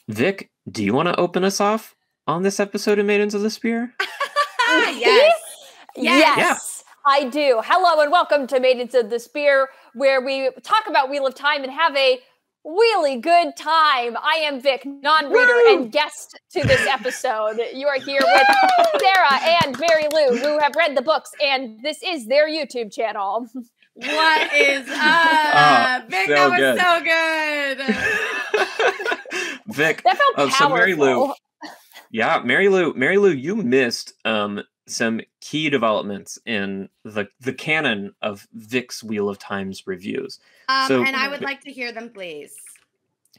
Vic, do you want to open us off on this episode of Maidens of the Spear? Yes. Yeah. I do. Hello and welcome to Maidens of the Spear, where we talk about Wheel of Time and have a really good time. I am Vic, non-reader and guest to this episode. You are here with Sarah and Mary Lou, who have read the books, and this is their YouTube channel. What is up? Vic, so that was so good. Vic, That felt powerful. so Mary Lou. Yeah, Mary Lou, you missed some key developments in the canon of Vic's Wheel of Time's reviews. And I would like to hear them, please.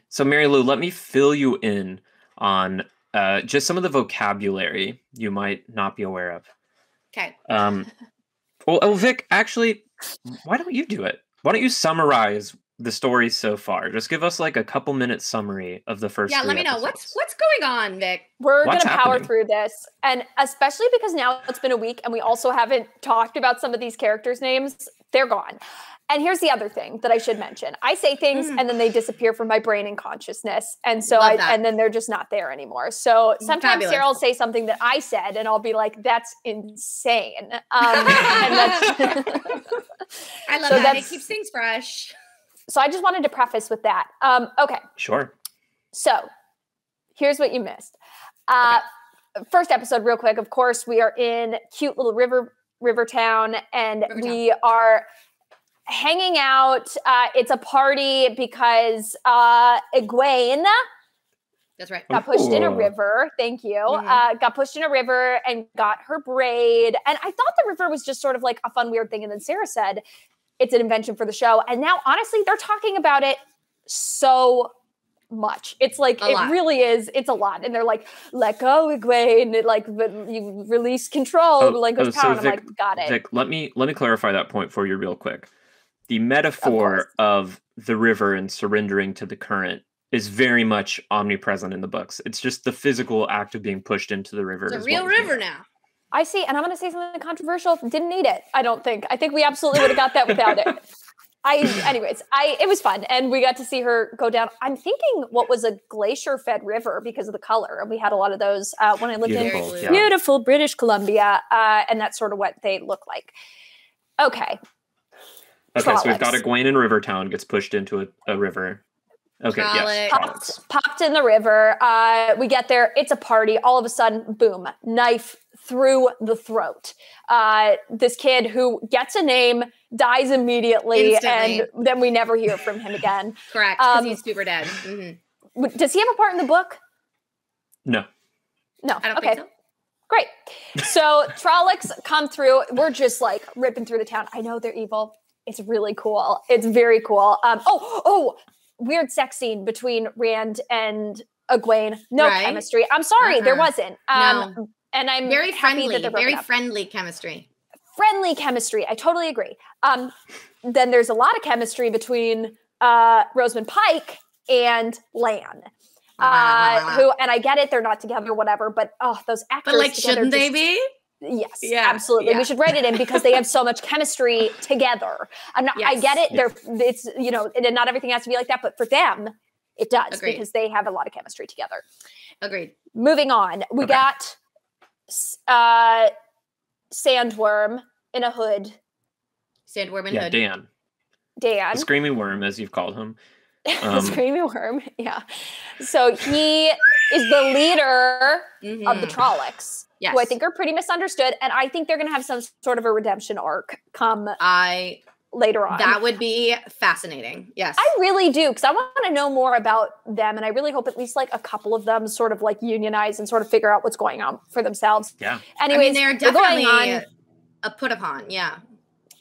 So Mary Lou, let me fill you in on just some of the vocabulary you might not be aware of. Okay. Well, Vic, actually, why don't you do it? Why don't you summarize the story so far? Just give us like a couple minutes summary of the first. Yeah, let me know episodes. what's going on, Vic. We're going What's to power happening? through this. And especially because now it's been a week and we also haven't talked about some of these characters' names. They're gone. And here's the other thing that I should mention. I say things and then they disappear from my brain and consciousness. And so and then they're just not there anymore. So sometimes Fabulous. Sarah will say something that I said and I'll be like, that's insane. And that's I love So that. It that's- keeps things fresh. so I just wanted to preface with that. Okay. Sure. So here's what you missed. First episode, real quick. Of course, we are in cute little Rivertown, and we are hanging out. It's a party because Egwene That's right. got pushed in a Ooh. river. Thank you. Mhm. Got pushed in a river and got her braid. And I thought the river was just sort of like a fun, weird thing. And then Sarah said it's an invention for the show. And now, honestly, they're talking about it so much. It's like, A it lot. really is. It's a lot. And they're like, let go, Egwene. It, like, you release control, relinquish power. And I'm like, got it. Vic, let me clarify that point for you real quick. The metaphor of the river and surrendering to the current is very much omnipresent in the books. It's just the physical act of being pushed into the river. It's a is real what was river needed. now. I see. And I'm going to say something controversial. Didn't need it. I don't think. I think we absolutely would have got that without it. It was fun. And we got to see her go down. I'm thinking what was a glacier fed river because of the color. And we had a lot of those when I lived Beautiful, in yeah. beautiful British Columbia. And that's sort of what they look like. Okay. Okay, so we've got Trollocs. Egwene in Rivertown gets pushed into a river. Okay, yes. Trollocs. Trollocs. Popped in the river. We get there. It's a party. All of a sudden, boom, knife through the throat. This kid who gets a name, dies immediately, Instantly. and then we never hear from him again. Correct. Because he's super dead. Mhm. Does he have a part in the book? No. No. I don't Okay. think so. Great. So Trollocs come through. We're just like ripping through the town. I know they're evil. It's really cool. It's very cool. Weird sex scene between Rand and Egwene. No Right. chemistry. I'm sorry, there Uh-huh. wasn't. No. And I'm Very happy friendly. that they're broken Very up. friendly chemistry. Friendly chemistry. I totally agree. Then there's a lot of chemistry between Rosamund Pike and Lan. Who, and I get it, they're not together, whatever, but those actors But like, together shouldn't they just- be? Yes, Yeah, absolutely. yeah. We should write it in because they have so much chemistry together. I Yes. get it. Yeah. It's and not everything has to be like that, but for them, it does Agreed. because they have a lot of chemistry together. Agreed. Moving on, we Okay. got Sandworm in a hood. Sandworm and Yeah, Hood. Dan. Dan, The Screaming Worm, as you've called him. the screaming worm. Yeah. So he is the leader of the Mhm. Trollocs, Yes. who I think are pretty misunderstood, and I think they're going to have some sort of a redemption arc come later on. That would be fascinating. Yes. I really do, because I want to know more about them, and I really hope at least like a couple of them sort of like unionize and sort of figure out what's going on for themselves. Yeah. Anyways, they're we're going definitely on. a put upon. Yeah.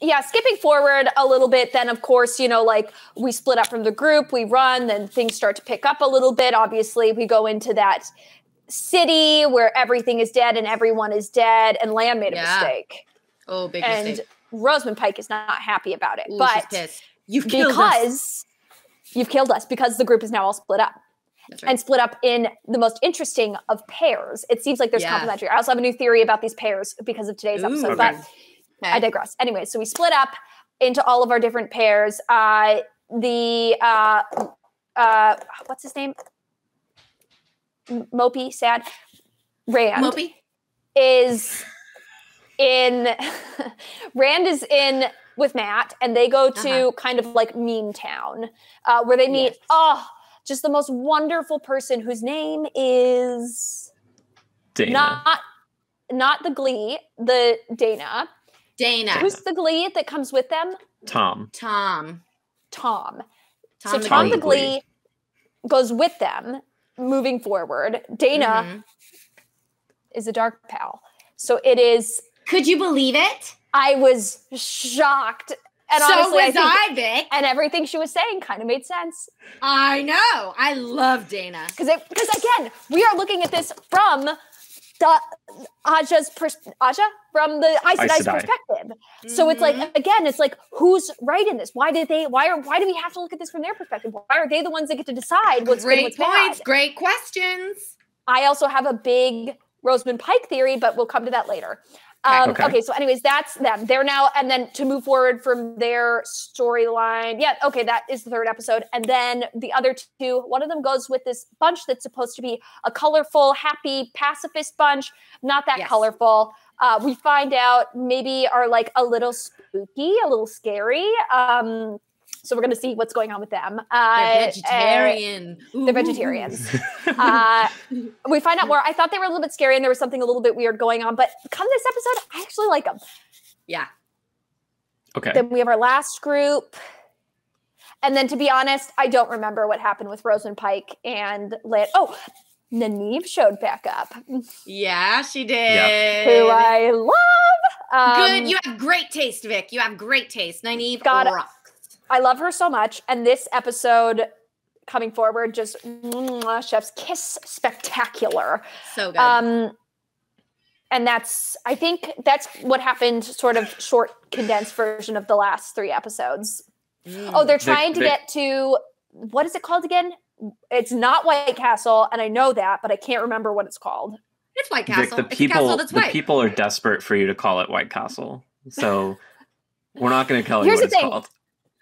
Yeah, skipping forward a little bit, then of course, like we split up from the group, we run, then things start to pick up a little bit. Obviously, we go into that city where everything is dead and everyone is dead, and Lan made a Yeah. mistake. Oh, big And mistake. Rosamund Pike is not happy about it. Ooh, she's but pissed. You've killed us. because you've killed us, because the group is now all split up. That's right. And split up in the most interesting of pairs. It seems like there's Yeah. complementary. I also have a new theory about these pairs because of today's episode, Ooh. but Okay. I digress. Anyway, so we split up into all of our different pairs. What's his name? mopey, sad. Rand Mopey? is in Rand is in with Matt, and they go to kind of like Meme Town, where they meet just the most wonderful person whose name is Dana. Not the Glee, the Dana. Who's the Glee that comes with them? Tom. So Tom Tom the Glee goes with them moving forward. Dana is a dark pal. So it is. Could you believe it? I was shocked. And so honestly, was I, Vic. And everything she was saying kind of made sense. I know. I love Dana. Because again, we are looking at this from Aja from the Aes Sedai's perspective. So it's like, again, it's like, who's right in this? Why do we have to look at this from their perspective? Why are they the ones that get to decide what's good and what's bad? Great questions. I also have a big Rosamund Pike theory, but we'll come to that later. Okay, so anyways, that's them. They're now, and then to move forward from their storyline. Yeah, okay, that is the third episode. And then the other two, one of them goes with this bunch that's supposed to be a colorful, happy, pacifist bunch. Not that colorful. We find out maybe are like a little spooky, a little scary. So we're going to see what's going on with them. They're vegetarian. They're vegetarians. We find out more. I thought they were a little bit scary and there was something a little bit weird going on. But come this episode, I actually like them. Yeah. Okay. Then we have our last group. And then to be honest, I don't remember what happened with Rosamund Pike and Lan. Oh, Nynaeve showed back up. Yeah, she did. Yep. Who I love. Good. You have great taste, Vic. You have great taste. Nynaeve rocks. I love her so much. And this episode coming forward, just chef's kiss spectacular. So good. And I think that's what happened, sort of short, condensed version of the last 3 episodes. Oh, they're trying to get to, what is it called again? It's not White Castle, and I know that, but I can't remember what it's called. It's White Castle. Vic, the people are desperate for you to call it White Castle. So we're not going to tell you what it's called.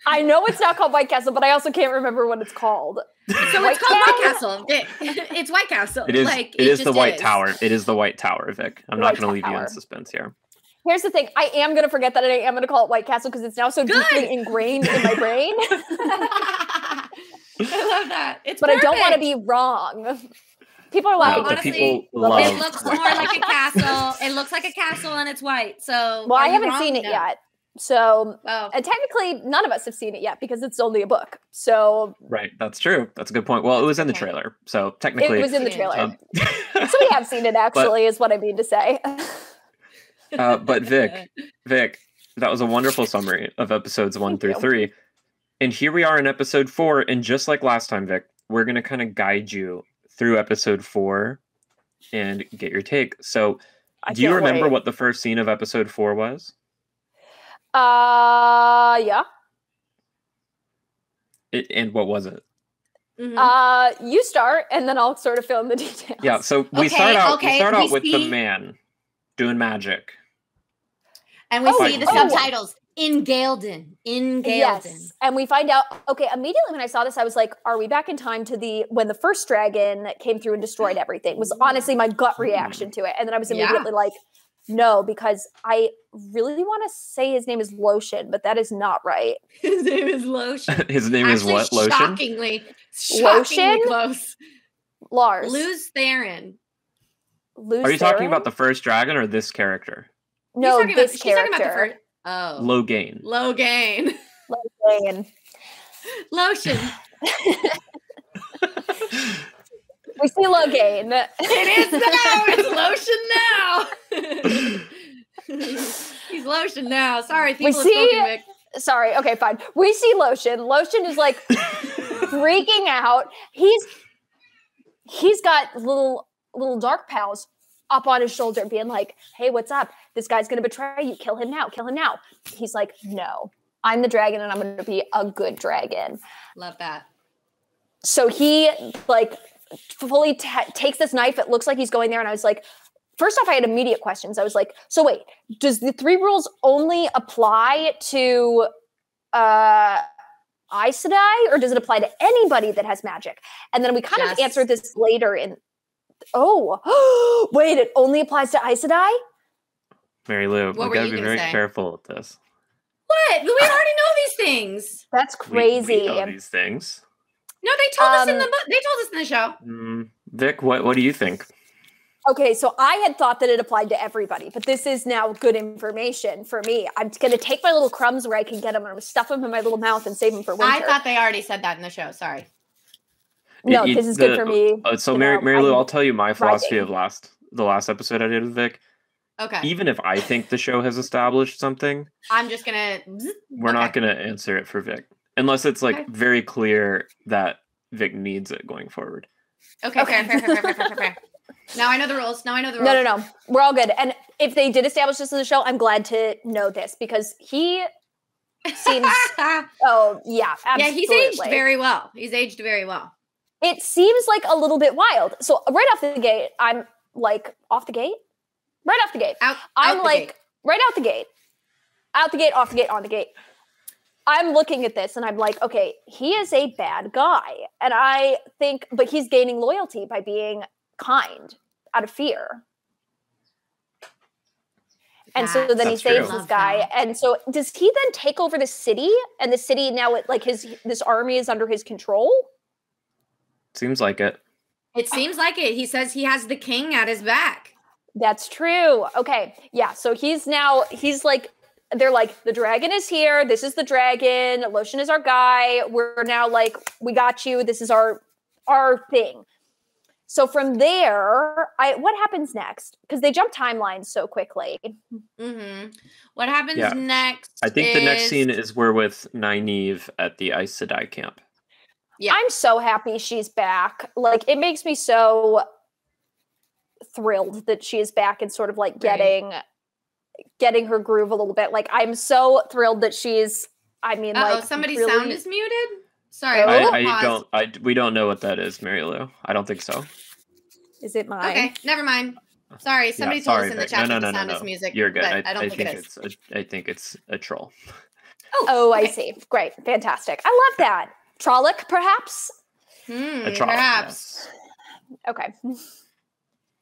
I know it's not called White Castle, but I also can't remember what it's called. So it's called White Castle. It's White Castle. It is the White Tower. It is the White Tower, Vic. I'm not going to leave you in suspense here. Here's the thing. I am going to forget that, and I am going to call it White Castle because it's now so deeply ingrained in my brain. I love that. But I don't want to be wrong. People are like, honestly, people love it looks more like a castle. It looks like a castle and it's white. So, well, I haven't seen it yet. So, and technically, none of us have seen it yet because it's only a book. So, right, that's true. That's a good point. Well, it was in the trailer, so technically, it was in the trailer. So we have seen it. Actually, is what I mean to say. But Vic, that was a wonderful summary of episodes 1 through 3, and here we are in episode 4. And just like last time, Vic, we're going to kind of guide you through episode 4 and get your take. So, do you remember what the first scene of episode 4 was? Yeah. And what was it? You start, and then I'll sort of fill in the details. Yeah, so we start out with the man doing magic. And we see the subtitles in Ghealdan. Yes. And we find out, immediately when I saw this, I was like, are we back in time to when the first dragon came through and destroyed everything? Was honestly my gut reaction to it. And then I was immediately like, no, because I really want to say his name is Lotion, but that is not right. His name is Lotion. His name is what? Lotion? Shockingly close. Lars. Lews Therin. Are you talking about the first dragon or this character? No, this character. She's talking about the first. Oh. Logain. Lotion. We see Logain. It is now. It's Lotion now. He's Lotion now. Sorry, people Vic. Sorry. Okay, fine. We see Lotion. Lotion is like freaking out. He's got little dark pals up on his shoulder being like, hey, what's up? This guy's going to betray you. Kill him now. Kill him now. He's like, no, I'm the dragon and I'm going to be a good dragon. Love that. So he fully takes this knife. It looks like he's going there. And I was like, first off, I had immediate questions. I was like, so wait, does the 3 rules only apply to Aes Sedai, or does it apply to anybody that has magic? And then we kind of answered this later in Oh, wait, it only applies to Aes Sedai? Mary Lou, What we were gotta you be gonna very say? careful with this. What? We already know these things. That's We crazy. know these things. No, they told us in the book. They told us in the show. Vic, what do you think? Okay, so I had thought that it applied to everybody, but this is now good information for me. I'm going to take my little crumbs where I can get them, and I'm going to stuff them in my little mouth and save them for winter. I thought they already said that in the show. Sorry. No, this is good for me. So Mary Lou, I'll tell you my philosophy of the last episode I did with Vic. Okay. Even if I think the show has established something, I'm just gonna. we're not gonna answer it for Vic unless it's like very clear that Vic needs it going forward. Okay. Fair. Now I know the rules. No. We're all good. And if they did establish this in the show, I'm glad to know this because he seems. Oh yeah, absolutely. Yeah, he's aged very well. It seems like a little bit wild. So right off the gate, I'm like off the gate. Right off the gate. I'm like right out the gate. Out the gate, off the gate, on the gate. I'm looking at this and I'm like, okay, he is a bad guy. And I think, but he's gaining loyalty by being kind out of fear. And so then he saves this guy. And so does he then take over the city? And the city now, this army is under his control? Seems like it. It seems like it. He says he has the king at his back. That's true. Okay. Yeah. So he's like, they're like, the dragon is here. This is the dragon. Lotion is our guy. We're now like, we got you. This is our thing. So from there, what happens next? Because they jump timelines so quickly. Mm-hmm. What happens next? I think the next scene is we're with Nynaeve at the Aes Sedai camp. Yeah. I'm so happy she's back. Like, it makes me so thrilled that she is back and sort of like getting her groove a little bit. Like, I'm so thrilled that she's, somebody's really... sound is muted? Sorry. We don't know what that is, Mary Lou. I don't think so. Is it mine? Okay, never mind. Sorry, somebody told us in the chat that the sound is music. You're good. I don't think it is. I think it's a troll. Oh, okay. I see. Great. Fantastic. I love that. Trolloc, perhaps? A Trolloc, perhaps. Yes. Okay.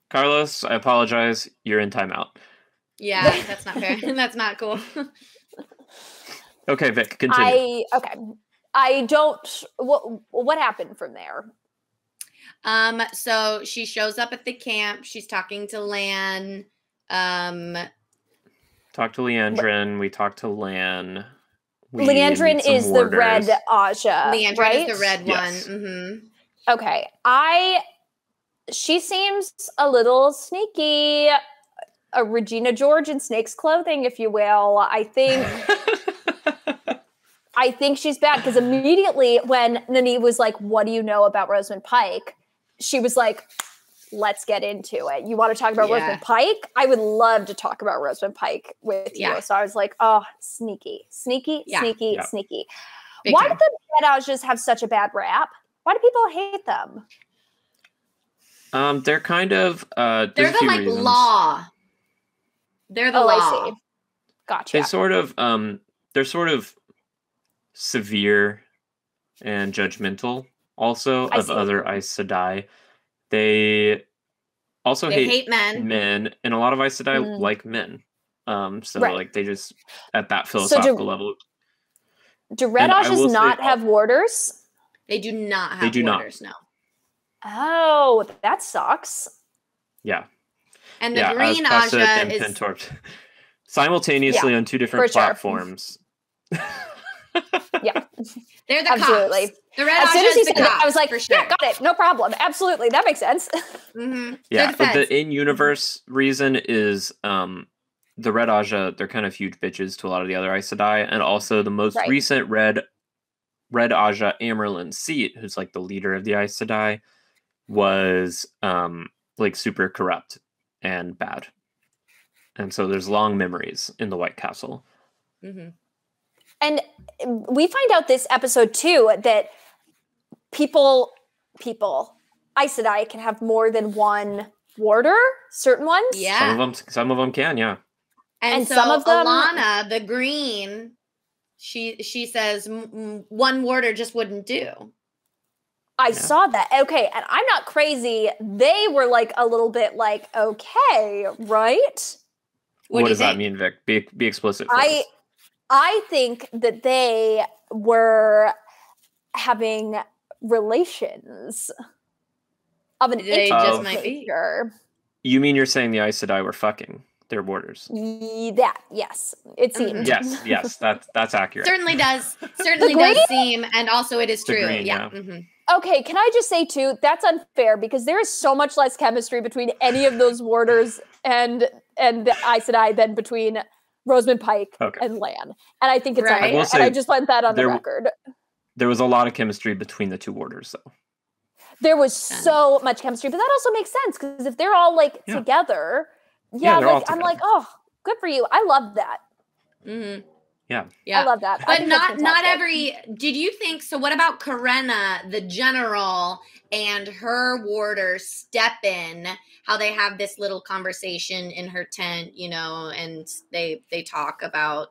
Carlos, I apologize. You're in timeout. Yeah, that's not fair. That's not cool. Okay, Vic, continue. I don't. What happened from there? So she shows up at the camp. She's talking to Lan. Talk to Liandrin. We talk to Lan. Liandrin is the red Aja. Liandrin right? is the red yes. one. Mm-hmm. Okay. She seems a little sneaky. A Regina George in snake's clothing, if you will. I think she's bad because immediately when Nynaeve was like, "What do you know about Rosamund Pike?" she was like, "Let's get into it. You want to talk about Rosamund Pike? I would love to talk about Rosamund Pike with you." So I was like, "Oh, sneaky. Big Why time. do the Red Ajas have such a bad rap? Why do people hate them?" They're kind of they're the like reasons. Law. They're the law. I see. Gotcha. They're sort of severe and judgmental also of other Aes Sedai. They also hate men, and a lot of Aes Sedai like men. Like they just at that philosophical level. Do Red Ajas not have warders? They do not have warders, no. Oh, that sucks. Yeah. And the green Aja is Pentorp simultaneously on two different platforms. Yeah. They're the Absolutely. cops. The red as soon as he said that, I was like, sure. Yeah, got it. No problem. Absolutely. That makes sense. Mm-hmm. Yeah, but the in-universe reason is the Red Aja, they're kind of huge bitches to a lot of the other Aes Sedai, and also the most recent Red Aja Amyrlin Seat, who's like the leader of the Aes Sedai, was like super corrupt and bad. And so there's long memories in the White Castle. Mm-hmm. And we find out this episode too that people, Aes Sedai can have more than one warder, certain ones. Yeah. Some of them can, yeah. And so some of them, Alana, the green, she says one warder just wouldn't do. I saw that. Okay, and I'm not crazy. They were like a little bit like, okay, right? What does that mean, Vic? Be explicit for us. I think that they were having relations of an They just might be. nature. You mean you're saying the Aes Sedai were fucking their warders? Yes, it seemed. Yes, that's accurate. Certainly does seem, and also it is true. Green, yeah. Okay, can I just say too, that's unfair because there is so much less chemistry between any of those warders and the Aes Sedai than between Rosamund Pike and Lan. And I think it's unfair. And I just want that on the record. There was a lot of chemistry between the two warders, though. There was so much chemistry, but that also makes sense because if they're all like together, I'm like, oh, good for you. I love that. Mm-hmm. Yeah. I love that. But not every. Did you think so? What about Karena, the general, and her warders step in? How they have this little conversation in her tent, and they talk about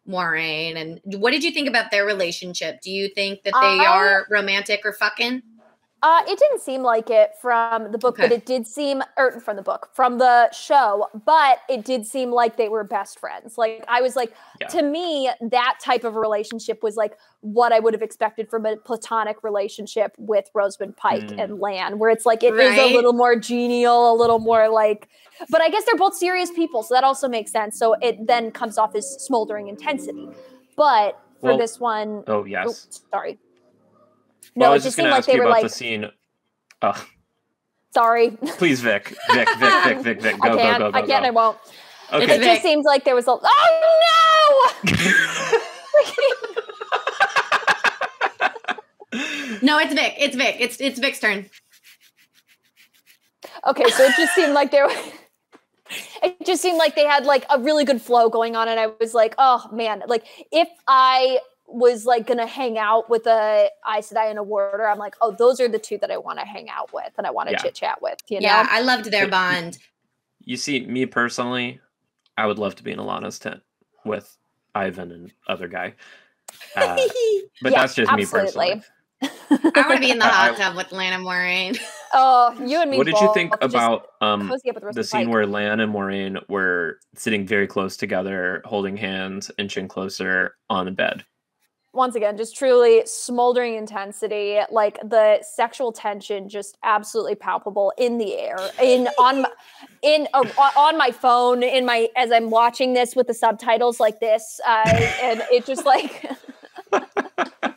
Moiraine. And what did you think about their relationship? Do you think that they are romantic or fucking? It didn't seem like it from the book, but it did seem, or from the show, but it did seem like they were best friends. Like, I was like, to me, that type of a relationship was like what I would have expected from a platonic relationship with Rosamund Pike and Lan, where it's like, it is a little more genial, a little more like, but I guess they're both serious people. So that also makes sense. So it then comes off as smoldering intensity. But for this one, sorry. No, I was just going to ask you about the scene. Sorry. Please, Vic. Go. I can't, I won't. Okay. It just seems like there was oh no! No, it's Vic. It's Vic's turn. Okay, so it just seemed like it just seemed like they had like a really good flow going on, and I was like, oh man, like if I was like gonna hang out with a Aes Sedai and a warder, I'm like, oh, those are the two that I want to hang out with and I want to chit chat with. You know? Yeah, I loved their bond. You see, me personally, I would love to be in Alana's tent with Ivan and other guy. But that's just me personally. I want to be in the hot tub with Lan and Moiraine. Oh, you and me. What did you think about the scene where Lan and Moiraine were sitting very close together, holding hands, inching closer on the bed? Once again, just truly smoldering intensity, like the sexual tension, just absolutely palpable in the air, on my phone, as I'm watching this with the subtitles like this, and it just like.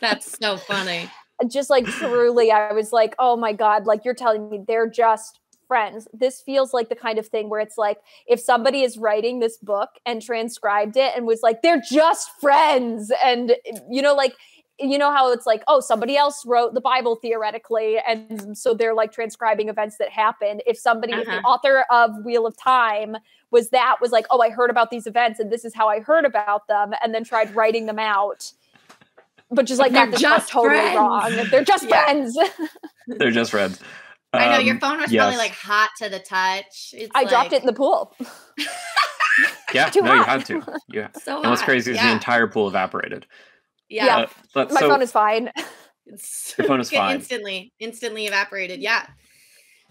That's so funny. Just like truly, I was like, oh my God, like you're telling me they're just friends. This feels like the kind of thing where it's like if somebody is writing this book and transcribed it and was like, they're just friends. And like, how it's like, oh, somebody else wrote the Bible theoretically. And so they're like transcribing events that happened. If somebody, if the author of Wheel of Time was like, oh, I heard about these events and this is how I heard about them, and then tried writing them out. But just like got this totally wrong. They're just friends. They're just friends. I know your phone was probably like hot to the touch. I dropped it in the pool. Yeah, you had to. Yeah. So and what's crazy is the entire pool evaporated. Yeah. My phone is fine. Your phone is fine. Instantly evaporated. Yeah.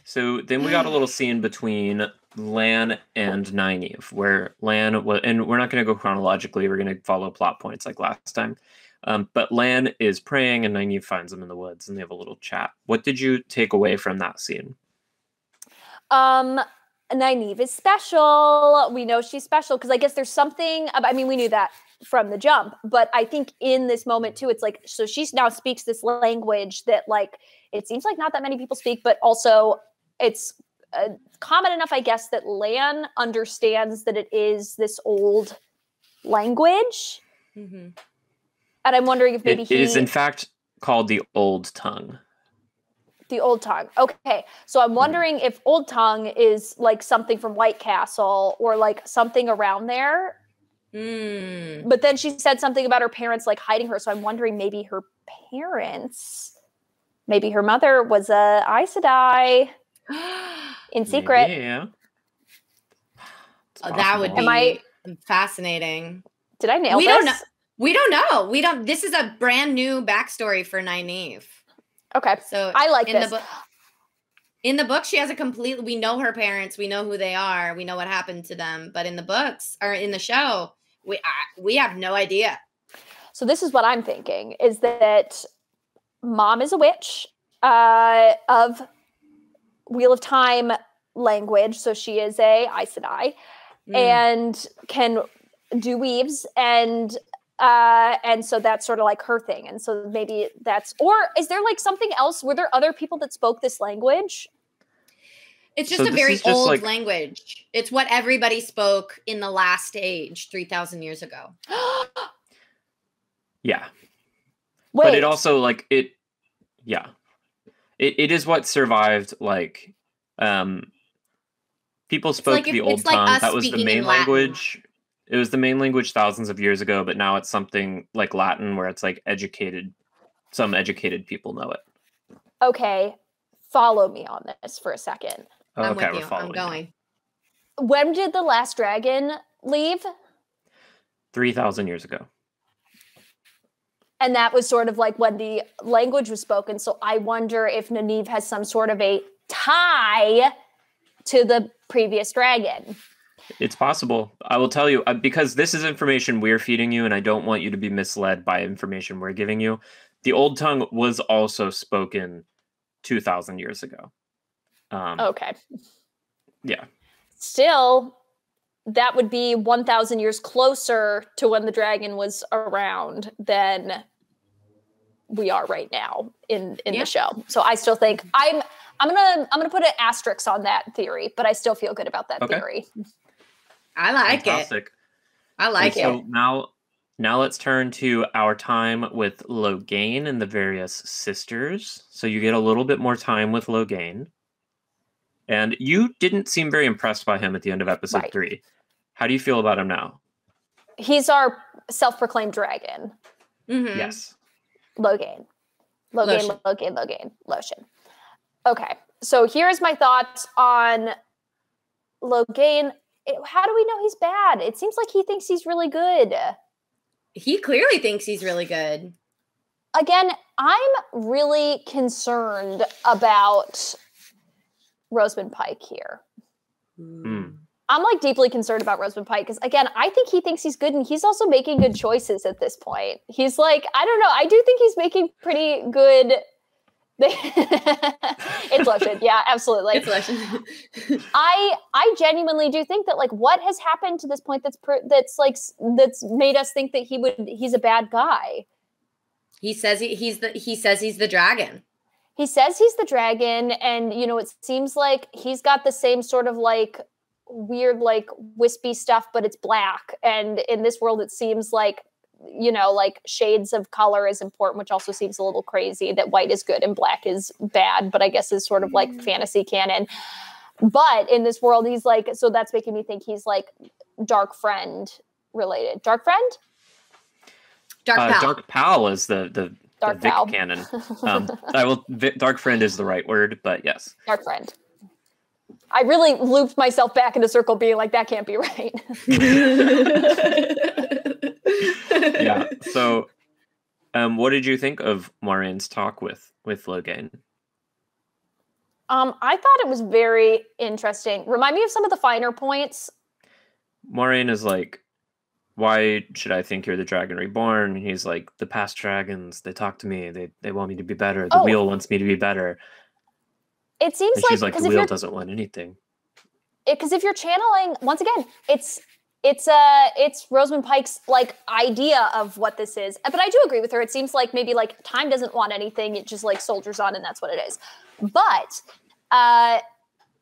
So then we got a little scene between Lan and Nynaeve, where Lan was, and we're not going to go chronologically. We're going to follow plot points like last time. But Lan is praying and Nynaeve finds him in the woods and they have a little chat. What did you take away from that scene? Nynaeve is special. We know she's special because I guess there's something, we knew that from the jump, but I think in this moment too, it's like, so she now speaks this language that like, it seems like not that many people speak, but also it's common enough, I guess, that Lan understands that it is this old language. Mm-hmm. And I'm wondering if maybe it is in fact called the Old Tongue. The Old Tongue. Okay. So I'm wondering if Old Tongue is like something from White Castle or like something around there. But then she said something about her parents like hiding her. So I'm wondering maybe her mother was a Aes Sedai in secret. Maybe, yeah. That would be fascinating. Did I nail this? We don't know. This is a brand new backstory for Nynaeve. Okay. So I like this. In the book, she has we know her parents, we know who they are, we know what happened to them. But in the books or in the show, we have no idea. So this is what I'm thinking, is that mom is a witch of Wheel of Time language. So she is a Aes Sedai and can do weaves and so that's sort of like her thing. And so maybe that's, or is there like something else? Were there other people that spoke this language? It's just a very old language. It's what everybody spoke in the last age 3,000 years ago. Yeah. Wait. But it also it is what survived. Like, people spoke the old tongue. That was the main language. It was the main language thousands of years ago, but now it's something like Latin where it's like some educated people know it. Okay. Follow me on this for a second. I'm okay, with you. I'm going. When did the last dragon leave? 3,000 years ago. And that was sort of like when the language was spoken. So I wonder if Nynaeve has some sort of a tie to the previous dragon. It's possible. I will tell you, because this is information we're feeding you, and I don't want you to be misled by information we're giving you. The old tongue was also spoken 2,000 years ago. Okay. Yeah. Still, that would be 1,000 years closer to when the dragon was around than we are right now in the show. So I still think I'm gonna put an asterisk on that theory, but I still feel good about that theory. I like Fantastic. I like it. So now let's turn to our time with Logain and the various sisters. So you get a little bit more time with Logain. And you didn't seem very impressed by him at the end of episode 3. How do you feel about him now? He's our self-proclaimed dragon. Mm-hmm. Yes. Logain. Lotion. Okay. So here's my thoughts on Logain. How do we know he's bad? It seems like he thinks he's really good. He clearly thinks he's really good. Again, I'm really concerned about Rosamund Pike here. I'm like deeply concerned about Rosamund Pike because, again, I think he thinks he's good and he's also making good choices at this point. He's like, I don't know. I do think he's making pretty good. It's lotion. Yeah, absolutely. It's lotion. I genuinely do think that like what has happened to this point that's made us think that he's a bad guy. He says he's the dragon. He says he's the dragon, and it seems like he's got the same sort of like weird like wispy stuff, but it's black. And in this world, it seems like like shades of color is important, which also seems a little crazy that white is good and black is bad, but I guess is sort of like fantasy canon. But in this world, he's like, so that's making me think he's like Dark Friend related. Dark Friend? Dark Pal. Dark Pal is the Dark Vic Pal. canon. Dark Friend is the right word, but yes. Dark Friend. I really looped myself back in a circle being like, that can't be right. Yeah. So, what did you think of Moiraine's talk with Logain? I thought it was very interesting. Remind me of some of the finer points. Moiraine is like, why should I think you're the Dragon Reborn? And he's like, the past dragons, they talk to me. They want me to be better. The wheel wants me to be better. It seems and like she's like, the wheel doesn't want anything. Because if you're channeling, once again, it's Rosamund Pike's like idea of what this is. But I do agree with her. It seems like maybe like time doesn't want anything. It just like soldiers on, and that's what it is. But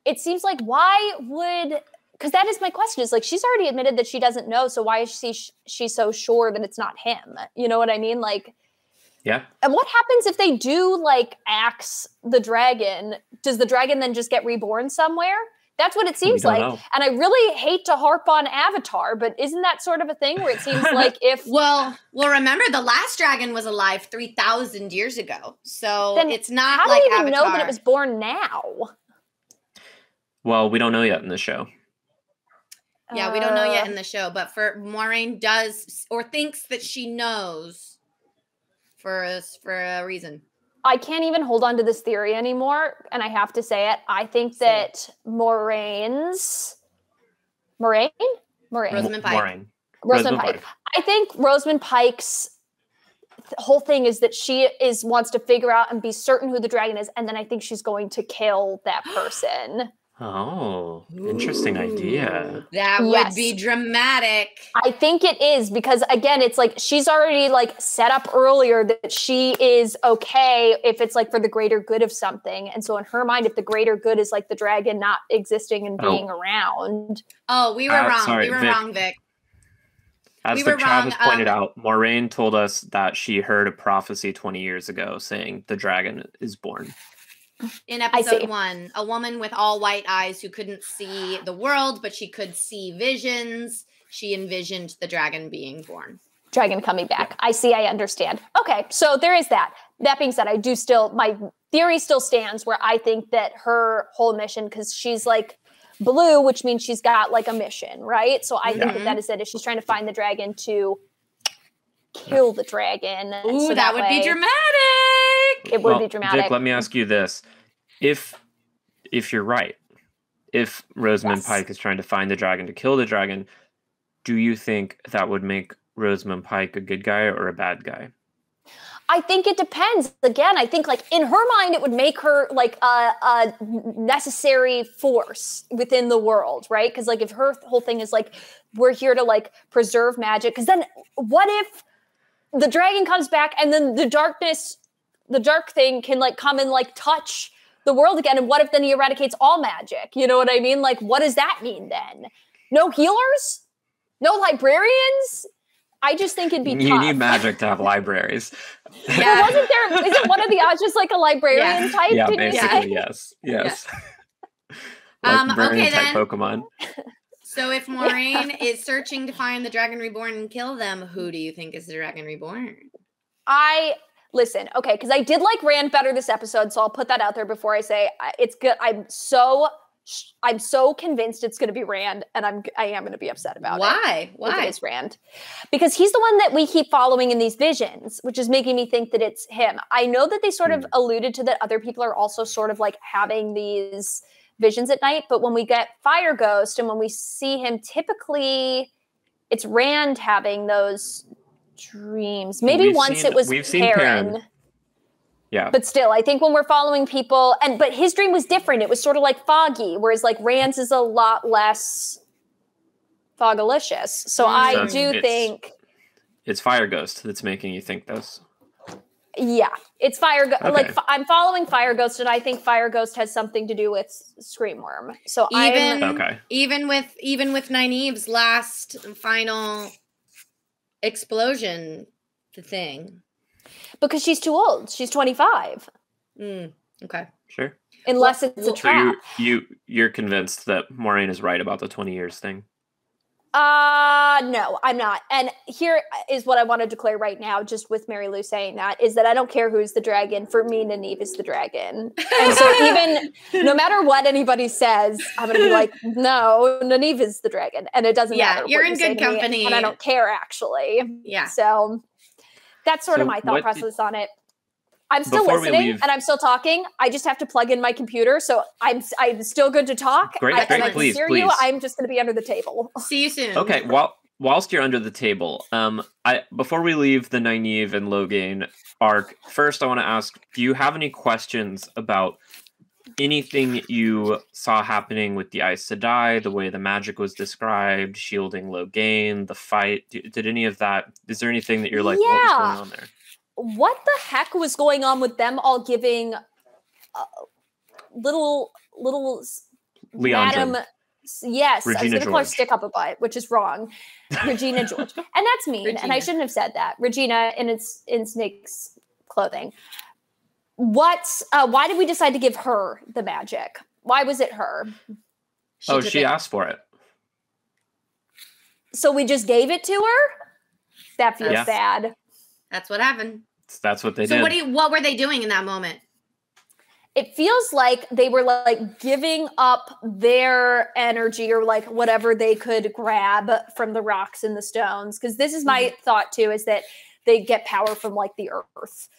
it seems like because that is my question, is like, she's already admitted that she doesn't know. So why is she so sure that it's not him? You know what I mean? Like, yeah. And what happens if they do like axe the dragon? Does the dragon then just get reborn somewhere? That's what it seems like. Know. And I really hate to harp on Avatar, but isn't that sort of a thing where it seems like if... Well, remember the last dragon was alive 3,000 years ago. So it's not how like do you even Avatar. know that it was born now? Well, we don't know yet in the show. Yeah, we don't know yet in the show, but Moiraine does or thinks that she knows for a reason. I can't even hold on to this theory anymore, and I have to say it. I think that Rosamund Pike. Rosamund Pike. I think Rosamund Pike's whole thing is that she wants to figure out and be certain who the dragon is, and then I think she's going to kill that person. Oh, interesting idea. That would be dramatic. I think it is because, again, it's like she's already like set up earlier that she is okay if it's like for the greater good of something. And so in her mind, if the greater good is like the dragon not existing and being around. Oh, we were wrong. Sorry, we were Vic. wrong, Vic. As the Travis pointed out, Moiraine told us that she heard a prophecy 20 years ago saying the dragon is born. In episode 1, a woman with all white eyes who couldn't see the world, but she could see visions. She envisioned the dragon being born. Dragon coming back. Yeah. I see. I understand. Okay. So there is that. That being said, my theory still stands where I think that her whole mission, because she's like blue, which means she's got like a mission, right? So I think that is it. If she's trying to find the dragon to kill the dragon. Ooh, so that would be dramatic. It would be dramatic. Vic, let me ask you this. If you're right, if Rosamund Pike is trying to find the dragon to kill the dragon, do you think that would make Rosamund Pike a good guy or a bad guy? I think it depends. Again, I think like in her mind, it would make her like a necessary force within the world, right? Because like if her whole thing is like, we're here to like preserve magic, because then what if the dragon comes back and then the dark thing can like come and like touch the world again, and what if then he eradicates all magic? You know what I mean? Like, what does that mean then? No healers? No librarians? I just think it'd be tough. You need magic to have libraries. Yeah. Well, isn't one of the odds just like a librarian type? Yeah, basically, yes. Yes. Okay, type then. Pokemon. So if Moiraine is searching to find the Dragon Reborn and kill them, who do you think is the Dragon Reborn? Listen, okay, because I did like Rand better this episode, so I'll put that out there before I say it's good. I'm so convinced it's going to be Rand, and I am going to be upset about it. Why? If it is Rand, because he's the one that we keep following in these visions, which is making me think that it's him. I know that they sort of alluded to that other people are also sort of like having these visions at night, but when we get Fire Ghost and when we see him, typically it's Rand having those dreams. Maybe it was Perrin. Yeah. But still, I think when we're following people, but his dream was different. It was sort of like foggy, whereas like Rand's is a lot less fogalicious. So I do think it's Fire Ghost that's making you think this. Yeah, it's Fire Ghost. Okay. Like I'm following Fire Ghost, and I think Fire Ghost has something to do with Screamworm. So even with Nynaeve's last final explosion thing, because she's too old. She's 25. Okay, sure. Unless it's a trap. So you're convinced that Moiraine is right about the 20 years thing? No, I'm not. And here is what I want to declare right now, just with Mary Lou saying that, is that I don't care who's the dragon. For me, Nynaeve is the dragon. And so even no matter what anybody says, I'm going to be like, no, Nynaeve is the dragon. And it doesn't matter. You're in good company. And I don't care, actually. Yeah. So that's sort of my thought process on it. I'm still listening and I'm still talking. I just have to plug in my computer, so I'm still good to talk. Great, please. You. I'm just going to be under the table. See you soon. Okay. Whilst you're under the table, before we leave the Nynaeve and Logain arc, first I want to ask: do you have any questions about anything you saw happening with the Aes Sedai, the way the magic was described, shielding Logain, the fight? Did any of that? Is there anything that you're like, what was going on there? What the heck was going on with them all giving little Madam? Yes, Regina I was going to call her George. stick up a butt, which is wrong. Regina George, and that's mean, and I shouldn't have said that. Regina in Snake's clothing. Why did we decide to give her the magic? Why was it her? She asked for it. So we just gave it to her? That feels bad. That's what happened. That's what they did. So what were they doing in that moment? It feels like they were like giving up their energy or like whatever they could grab from the rocks and the stones. Because this is my thought too, is that they get power from like the earth.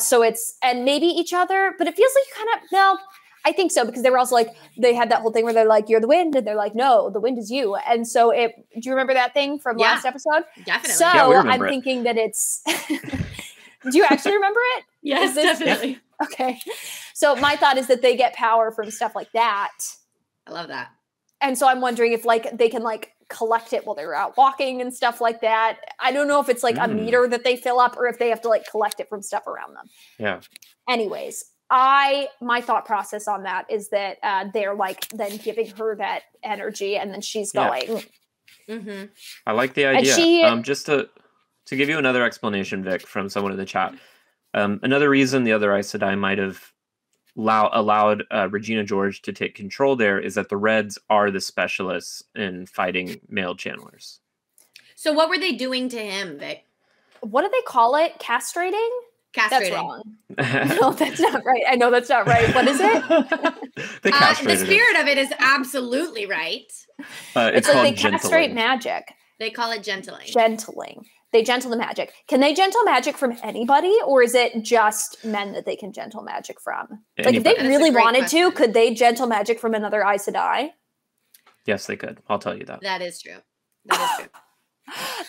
So it's, and maybe each other, but it feels like you kind of, no, I think so, because they were also like, they had that whole thing where they're like, you're the wind. And they're like, no, the wind is you. And so do you remember that thing from last episode? Definitely. So I'm thinking that it's, do you actually remember it? Yes, definitely. Okay. So my thought is that they get power from stuff like that. I love that. And so I'm wondering if like they can like collect it while they're out walking and stuff like that. I don't know if it's like a meter that they fill up or if they have to like collect it from stuff around them. Yeah. Anyways, my thought process on that is that they're like then giving her that energy and then she's going. I like the idea. Just to give you another explanation, Vic, from someone in the chat. Another reason the other Aes Sedai might have allowed Regina George to take control there is that the Reds are the specialists in fighting male channelers. So what were they doing to him, Vic? What do they call it? Castrating? Castrating. That's wrong. No, that's not right. I know that's not right. What is it? The spirit of it is absolutely right. It's like they castrate magic. They call it gentling. Gentling. They gentle the magic. Can they gentle magic from anybody, or is it just men that they can gentle magic from? Like, if they really wanted to, could they gentle magic from another Aes Sedai? Yes, they could. I'll tell you that. That is true. But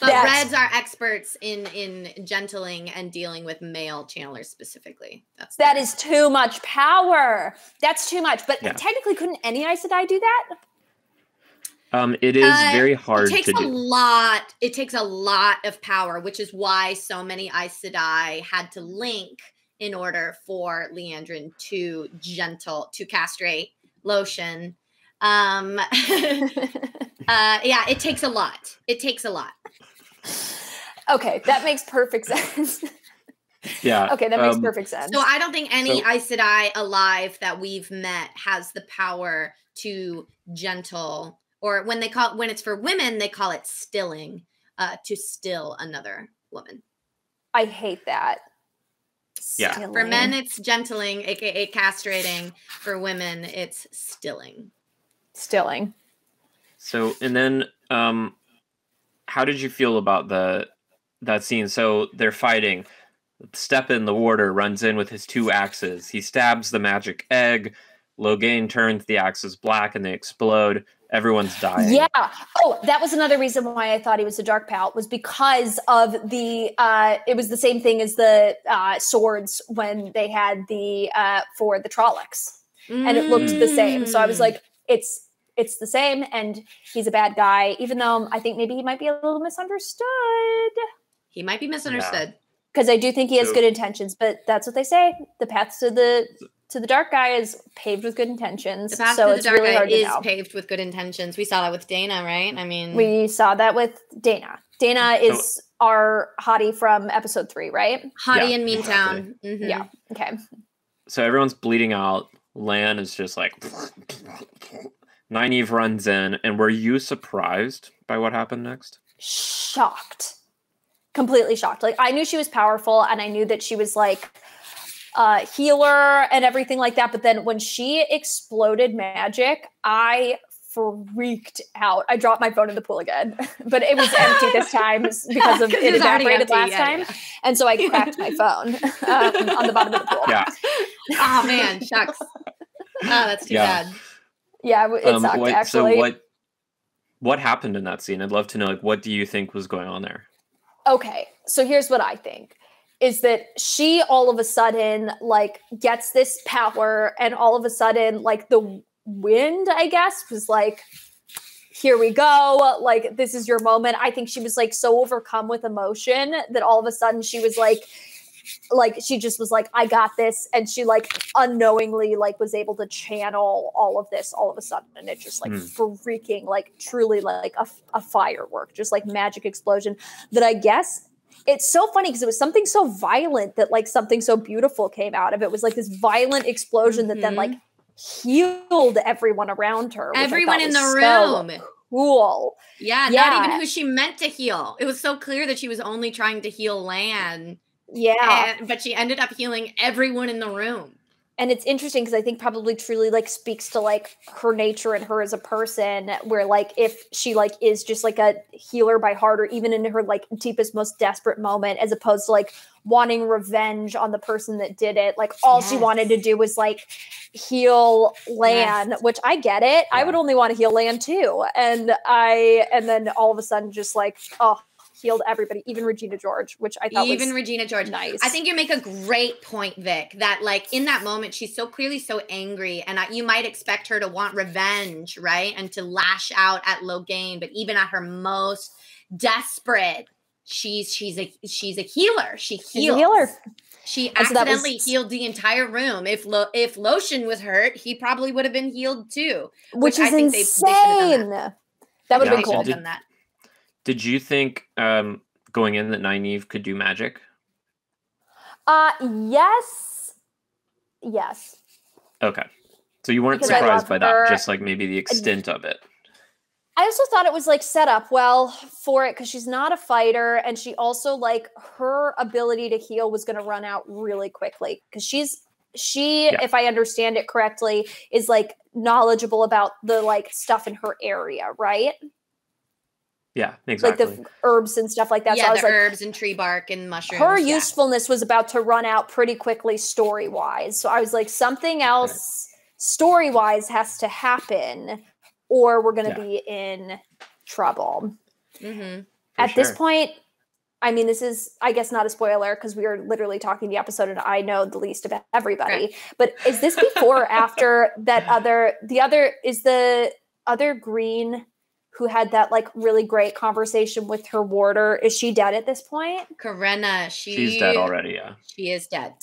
Reds are experts in gentling and dealing with male channelers specifically. That is too much power. That's too much. But technically, couldn't any Aes Sedai do that? It is very hard to do. It takes a lot of power, which is why so many Aes Sedai had to link in order for Liandrin to castrate Loshen. It takes a lot. Okay, that makes perfect sense. Yeah. Okay, that makes perfect sense. So I don't think any Aes Sedai alive that we've met has the power to gentle. Or when it's for women, they call it stilling, to still another woman. I hate that. Yeah. Stilling. For men, it's gentling, aka castrating. For women, it's stilling. Stilling. So, and then, how did you feel about that scene? So they're fighting. Steppen, the warder, runs in with his 2 axes. He stabs the magic egg. Logain turns the axes black and they explode. Everyone's dying. Yeah. Oh, that was another reason why I thought he was a dark pal, was because of the, it was the same thing as the swords when they had the, for the Trollocs. And it looked the same. So I was like, it's the same, and he's a bad guy, even though I think maybe he might be a little misunderstood. He might be misunderstood. Because I do think he has good intentions, but that's what they say. The path to the dark guy is paved with good intentions. The path so to the it's dark really guy hard to is know. paved with good intentions. We saw that with Dana, right? I mean, we saw that with Dana. Dana is our hottie from episode 3, right? Hottie in Meantown. Exactly. Mm-hmm. Yeah. Okay. So everyone's bleeding out. Lan is just like... Nynaeve runs in, and were you surprised by what happened next? Shocked. Completely shocked. Like, I knew she was powerful, and I knew that she was like a healer and everything like that. But then when she exploded magic, I freaked out. I dropped my phone in the pool again, but it was empty this time because of it evaporated last time. Yeah. And so I cracked my phone on the bottom of the pool. Yeah. Oh man, shucks. Oh, that's too bad. Yeah, it sucked, actually. So what happened in that scene? I'd love to know, like, what do you think was going on there? Okay, so here's what I think, is that she all of a sudden, like, gets this power, and all of a sudden, like, the wind, I guess, was like, here we go, like, this is your moment. I think she was, like, so overcome with emotion that all of a sudden she was, like, she just was like, I got this. And she like unknowingly like was able to channel all of this all of a sudden. And it just like freaking like truly like a firework, just like magic explosion that I guess it's so funny because it was something so violent that like something so beautiful came out of it. It was like this violent explosion that then like healed everyone around her. Everyone in the room. So cool. Yeah. Not even who she meant to heal. It was so clear that she was only trying to heal Lan. Yeah. But she ended up healing everyone in the room. And it's interesting because I think probably truly like speaks to like her nature and her as a person, where like if she like is just like a healer by heart, or even in her like deepest, most desperate moment, as opposed to like wanting revenge on the person that did it. Like all she wanted to do was like heal Lan, which I get it. I would only want to heal Lan too. And then all of a sudden just like, healed everybody, even Regina George, which I thought even was Regina George. Nice. I think you make a great point, Vic, that like in that moment, she's so clearly so angry, and you might expect her to want revenge, right? And to lash out at Logain, but even at her most desperate, she's a healer. She heals. She's a healer. She accidentally healed the entire room. If Lotion was hurt, he probably would have been healed too. Which is insane. That would have been cool. Done that. Did you think going in that Nynaeve could do magic? Yes. Okay. So you weren't surprised by that, just like maybe the extent of it. I also thought it was like set up well for it because she's not a fighter, and she also like her ability to heal was going to run out really quickly because she, if I understand it correctly, is like knowledgeable about the like stuff in her area, right? Yeah, exactly. Like the herbs and stuff like that. Yeah, so I was the like, herbs and tree bark and mushrooms. Her usefulness was about to run out pretty quickly story-wise. So I was like, something else story-wise has to happen or we're going to be in trouble. Mm-hmm. At this point, I mean, this is, I guess, not a spoiler because we are literally talking the episode and I know the least about everybody. Right. But is this before or after the other green who had that like really great conversation with her warder? Is she dead at this point? Karena, she's dead already. Yeah, she is dead.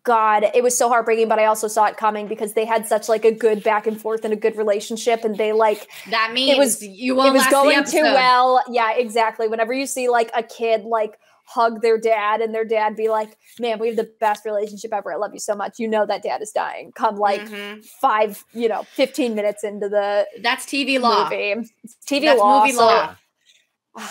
God, it was so heartbreaking, but I also saw it coming because they had such like a good back and forth and a good relationship, and they like that means it was going too well. Yeah, exactly. Whenever you see like a kid like hug their dad and their dad be like, "Man, we have the best relationship ever. I love you so much." You know that dad is dying. Come like 15 minutes into the that's TV law. Movie. It's TV law. Movie law.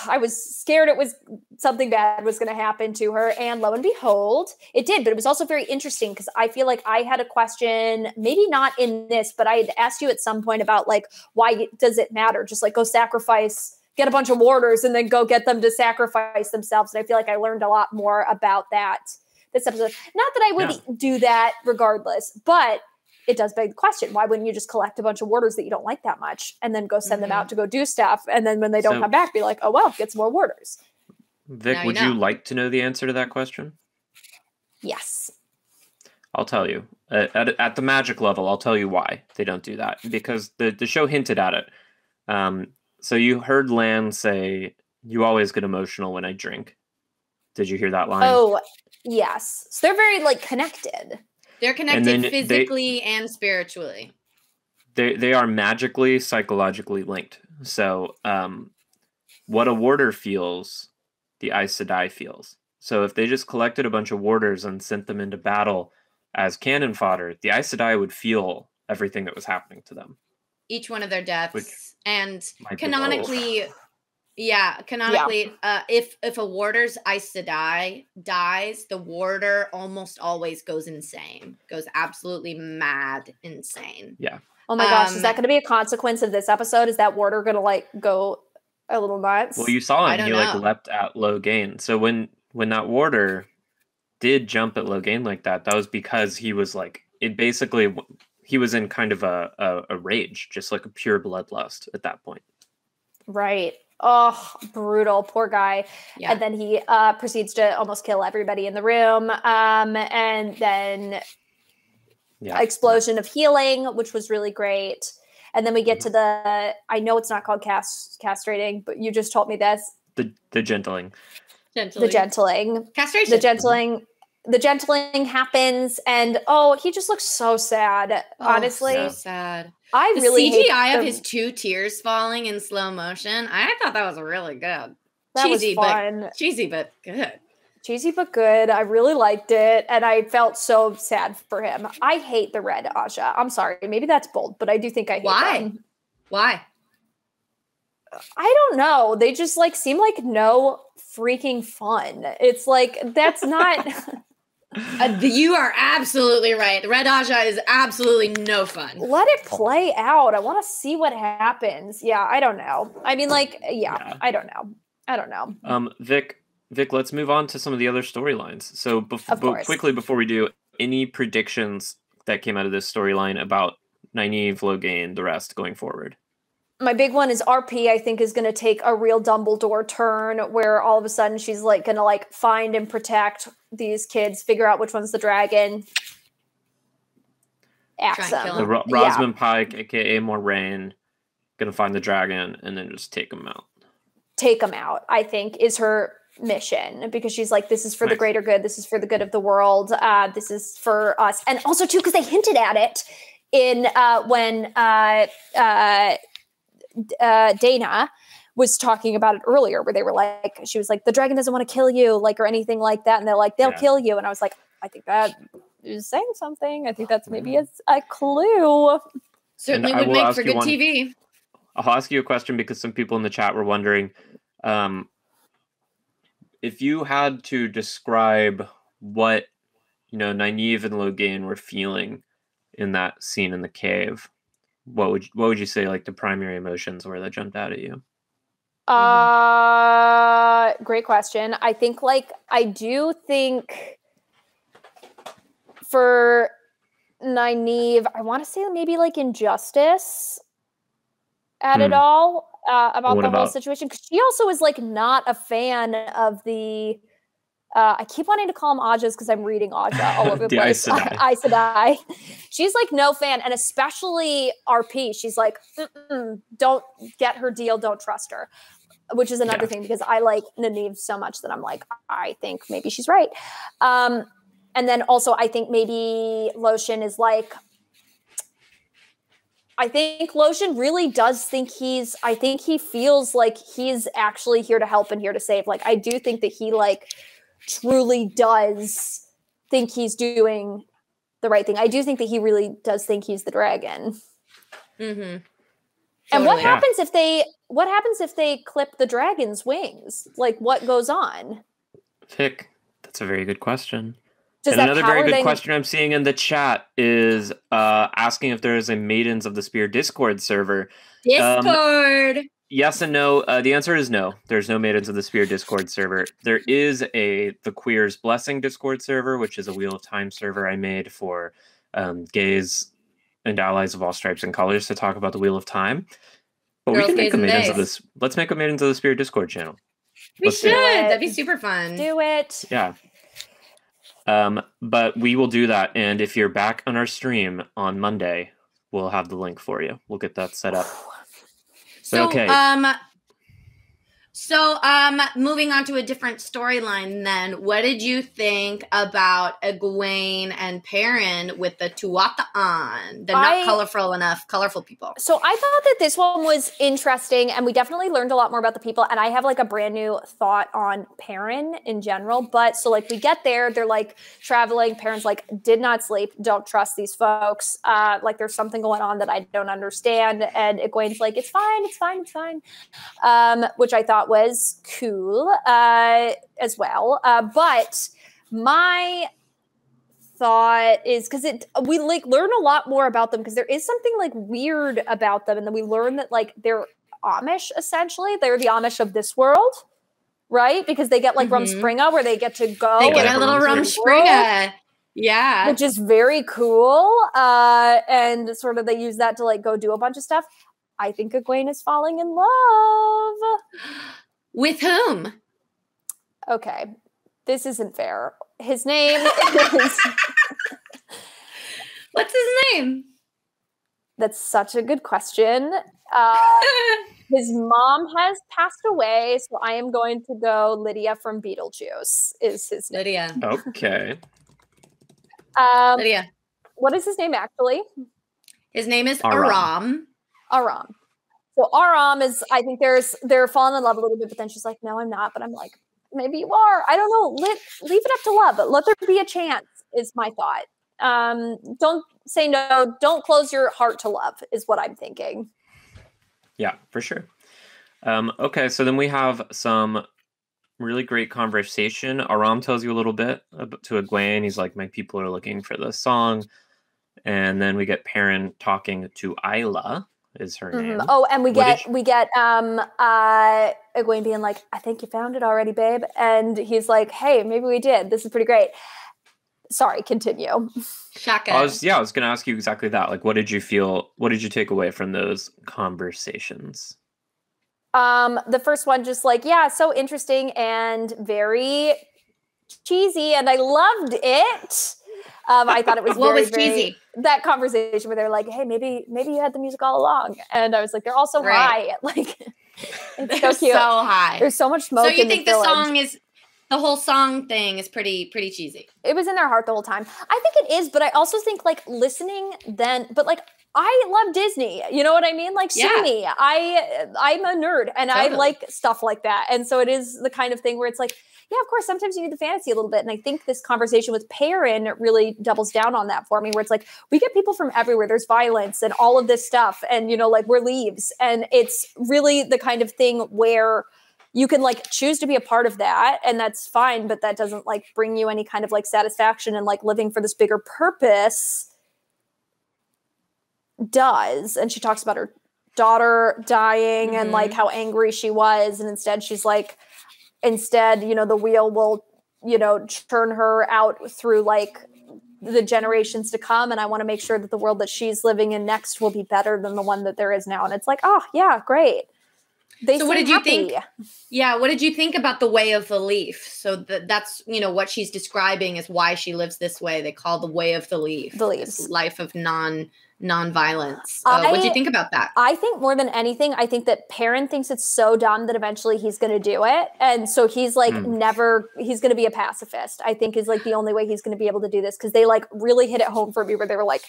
I was scared it was something bad was going to happen to her, and lo and behold, it did. But it was also very interesting because I feel like I had a question, maybe not in this, but I had asked you at some point about like, why does it matter? Just like go sacrifice, get a bunch of warders, and then go get them to sacrifice themselves. And I feel like I learned a lot more about that this episode. Not that I would do that regardless, but it does beg the question, why wouldn't you just collect a bunch of warders that you don't like that much and then go send them out to go do stuff? And then when they don't come back, be like, oh, well, get some more warders. Vic, would you like to know the answer to that question? Yes. I'll tell you. At the magic level, I'll tell you why they don't do that. Because the show hinted at it. So you heard Lan say, "You always get emotional when I drink." Did you hear that line? Oh, yes. So they're very, like, connected. They're connected physically and spiritually. They are magically, psychologically linked. So what a warder feels, the Aes Sedai feels. So if they just collected a bunch of warders and sent them into battle as cannon fodder, the Aes Sedai would feel everything that was happening to them. Each one of their deaths. And canonically... if a warder's Aes Sedai dies, the warder almost always goes insane. Goes absolutely mad insane. Yeah. Oh my gosh, is that going to be a consequence of this episode? Is that warder going to like go a little nuts? Well, you saw him. He like leapt at Logain. So when that warder did jump at Logain like that, that was because he was like, he was in kind of a rage, just like a pure bloodlust at that point. Right. Oh, brutal. Poor guy. Yeah. And then he proceeds to almost kill everybody in the room. And then explosion of healing, which was really great. And then we get to I know it's not called castrating, but you just told me this. The gentling. The gentling. Castration. The gentling happens, and he just looks so sad. Honestly, so sad. I really CGI of his 2 tears falling in slow motion. I thought that was really good. That cheesy, was fun. Cheesy, but good. Cheesy, but good. I really liked it, and I felt so sad for him. I hate the red Aja. I'm sorry. Maybe that's bold, but I do think I hate them. Why? I don't know. They just like seem like no freaking fun. It's like that's not. You are absolutely right. Red Aja is absolutely no fun. Let it play out. I want to see what happens. Yeah, I don't know. I mean, like, yeah. I don't know. Vic, let's move on to some of the other storylines. So quickly before we do, any predictions that came out of this storyline about Nynaeve, Logain, the rest going forward? My big one is RP, I think, is going to take a real Dumbledore turn where all of a sudden she's like going to like find and protect these kids, figure out which one's the dragon. Axe them. So Rosamund Pike, aka Moraine, going to find the dragon and then just take him out. Take him out, I think, is her mission, because she's like, this is for the greater good. This is for the good of the world. This is for us. And also, too, because they hinted at it in when Dana was talking about it earlier, where they were like, she was like, the dragon doesn't want to kill you, like, or anything like that. And they're like, they'll kill you. And I was like, I think that is saying something. I think that's maybe a clue. Certainly would make for good TV. I'll ask you a question because some people in the chat were wondering, if you had to describe what, Nynaeve and Logain were feeling in that scene in the cave, what would you say like the primary emotions were that jumped out at you? Great question. I do think for Nynaeve, I want to say maybe like injustice at it all, about the whole situation, because she also is like not a fan of the I keep wanting to call them Ajas because I'm reading Aja all over the place. Aes Sedai. She's like no fan, and especially RP. She's like, don't get her deal, don't trust her, which is another thing, because I like Nynaeve so much that I'm like, I think maybe she's right. And then also I think maybe Lotion is like, I think Lotion really does think I think he feels like he's actually here to help and here to save. Like, I do think that he like truly does think he's doing the right thing. I do think that he really does think he's the dragon. Mm-hmm. And what happens if they clip the dragon's wings? Like, what goes on? Vic, that's a very good question. And another very good question I'm seeing in the chat is asking if there is a Maidens of the Spear Discord server. Discord! Yes and no. The answer is no. There's no Maidens of the Spear Discord server. There is the Queer's Blessing Discord server, which is a Wheel of Time server I made for gays and allies of all stripes and colors to talk about the Wheel of Time. But we can make a Maidens of this. Let's make a Maidens of the Spear Discord channel. We should. That'd be super fun. Do it. Yeah. But we will do that, and if you're back on our stream on Monday, we'll have the link for you. We'll get that set up. So, moving on to a different storyline then, what did you think about Egwene and Perrin with the Tuatha on? They're not colorful people. So I thought that this one was interesting, and we definitely learned a lot more about the people, and I have like a brand new thought on Perrin in general. But so like we get there, they're like traveling, Perrin's like, did not sleep, don't trust these folks. Like there's something going on that I don't understand. And Egwene's like, it's fine. Which I thought was cool as well. But my thought is, because we like learn a lot more about them, because there is something like weird about them, and then we learn that like they're Amish, essentially. They're the Amish of this world, right? Because they get like Rumspringa, where they get to go. They get a little Rumspringa. Yeah. Which is very cool. And sort of they use that to like go do a bunch of stuff. I think Egwene is falling in love. With whom? Okay. This isn't fair. His name is... What's his name? That's such a good question. His mom has passed away, so I am going to go Lydia from Beetlejuice is his name. Lydia. Okay. Lydia. What is his name actually? His name is Aram. Aram. So Aram is, I think they're falling in love a little bit, but then she's like, no, I'm not. But I'm like, maybe you are. I don't know. Leave it up to love, but let there be a chance is my thought. Don't say no. Don't close your heart to love is what I'm thinking. Yeah, for sure. Okay, so then we have some really great conversation. Aram tells you a little bit to Egwene. He's like, my people are looking for the song. And then we get Perrin talking to Isla, is her name. Oh, and we get Egwene being like, I think you found it already, babe. And he's like, hey, maybe we did. This is pretty great. Sorry, continue. Shaka. I was going to ask you exactly that. Like, what did you feel? What did you take away from those conversations? The first one, just like, yeah, so interesting and very cheesy, and I loved it. I thought it was what very, was cheesy? That conversation where they're like, hey, maybe you had the music all along. And I was like, they're all so high. Like, it's so cute. So high. There's so much smoke. So you in think the song is, the whole song thing is pretty cheesy? It was in their heart the whole time. I think it is, but I also think like listening then, but like I love Disney. You know what I mean? Like, sue me. I'm a nerd and I like stuff like that. And so it is the kind of thing where it's like, yeah, of course, sometimes you need the fantasy a little bit. And I think this conversation with Perrin really doubles down on that for me, where it's like, we get people from everywhere. There's violence and all of this stuff. And, you know, like we're leaves. And it's really the kind of thing where you can like choose to be a part of that. And that's fine. But that doesn't like bring you any kind of like satisfaction and like living for this bigger purpose does. And she talks about her daughter dying and like how angry she was. And instead she's like, you know, the wheel will, you know, churn her out through like the generations to come. And I want to make sure that the world that she's living in next will be better than the one that there is now. And it's like, oh yeah, great. So what did you think? Yeah. What did you think about the way of the leaf? So that's, you know, what she's describing is why she lives this way. They call the way of the leaf. The leaves. Life of non-violence. What do you think about that? I think more than anything, I think that Perrin thinks it's so dumb that eventually he's going to do it. And so he's like he's going to be a pacifist, I think is like the only way he's going to be able to do this. Cause they like really hit it home for me where they were like,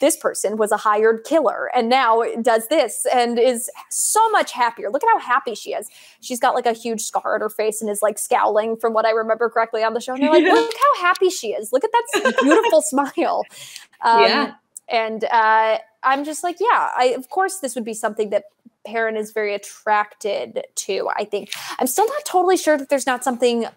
this person was a hired killer and now does this and is so much happier. Look at how happy she is. She's got like a huge scar on her face and is like scowling from what I remember correctly on the show. And they're like, look how happy she is. Look at that beautiful smile. And I'm just like, yeah, of course this would be something that Perrin is very attracted to, I think. I'm still not totally sure that there's not something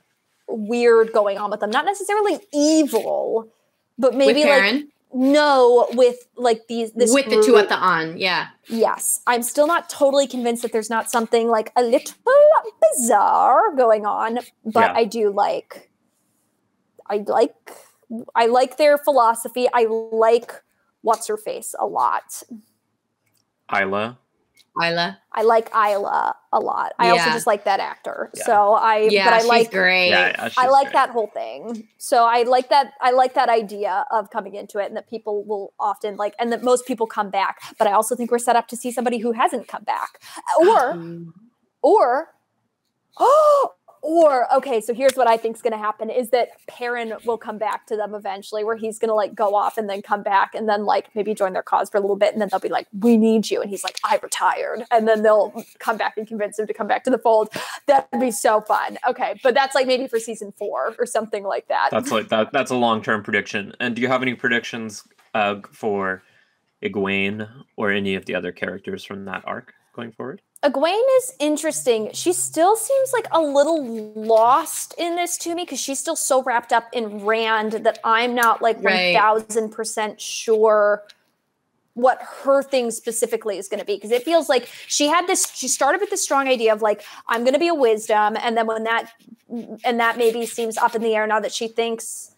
weird going on with them. Not necessarily evil, but maybe like, no, with like this with the two at the on, yeah. Yes. I'm still not totally convinced that there's not something like a little bizarre going on, but I do like their philosophy. I like what's her face a lot. Isla. I like Isla a lot. I also just like that actor. Yeah. So but I she's like great. Yeah, I like that whole thing. So I like that idea of coming into it and that people will often like, and that most people come back. But I also think we're set up to see somebody who hasn't come back. Or, okay, so here's what I think is going to happen is that Perrin will come back to them eventually where he's going to like go off and then come back and then like maybe join their cause for a little bit. And then they'll be like, we need you. And he's like, I retired. And then they'll come back and convince him to come back to the fold. That'd be so fun. Okay. But that's like maybe for season 4 or something like that. That's like that. That's a long-term prediction. And do you have any predictions for Egwene or any of the other characters from that arc going forward? Egwene is interesting. She still seems like a little lost in this to me because she's still so wrapped up in Rand that I'm not like 1000% sure what her thing specifically is going to be. Because it feels like she started with this strong idea of like, I'm going to be a wisdom. And then that maybe seems up in the air now that she thinks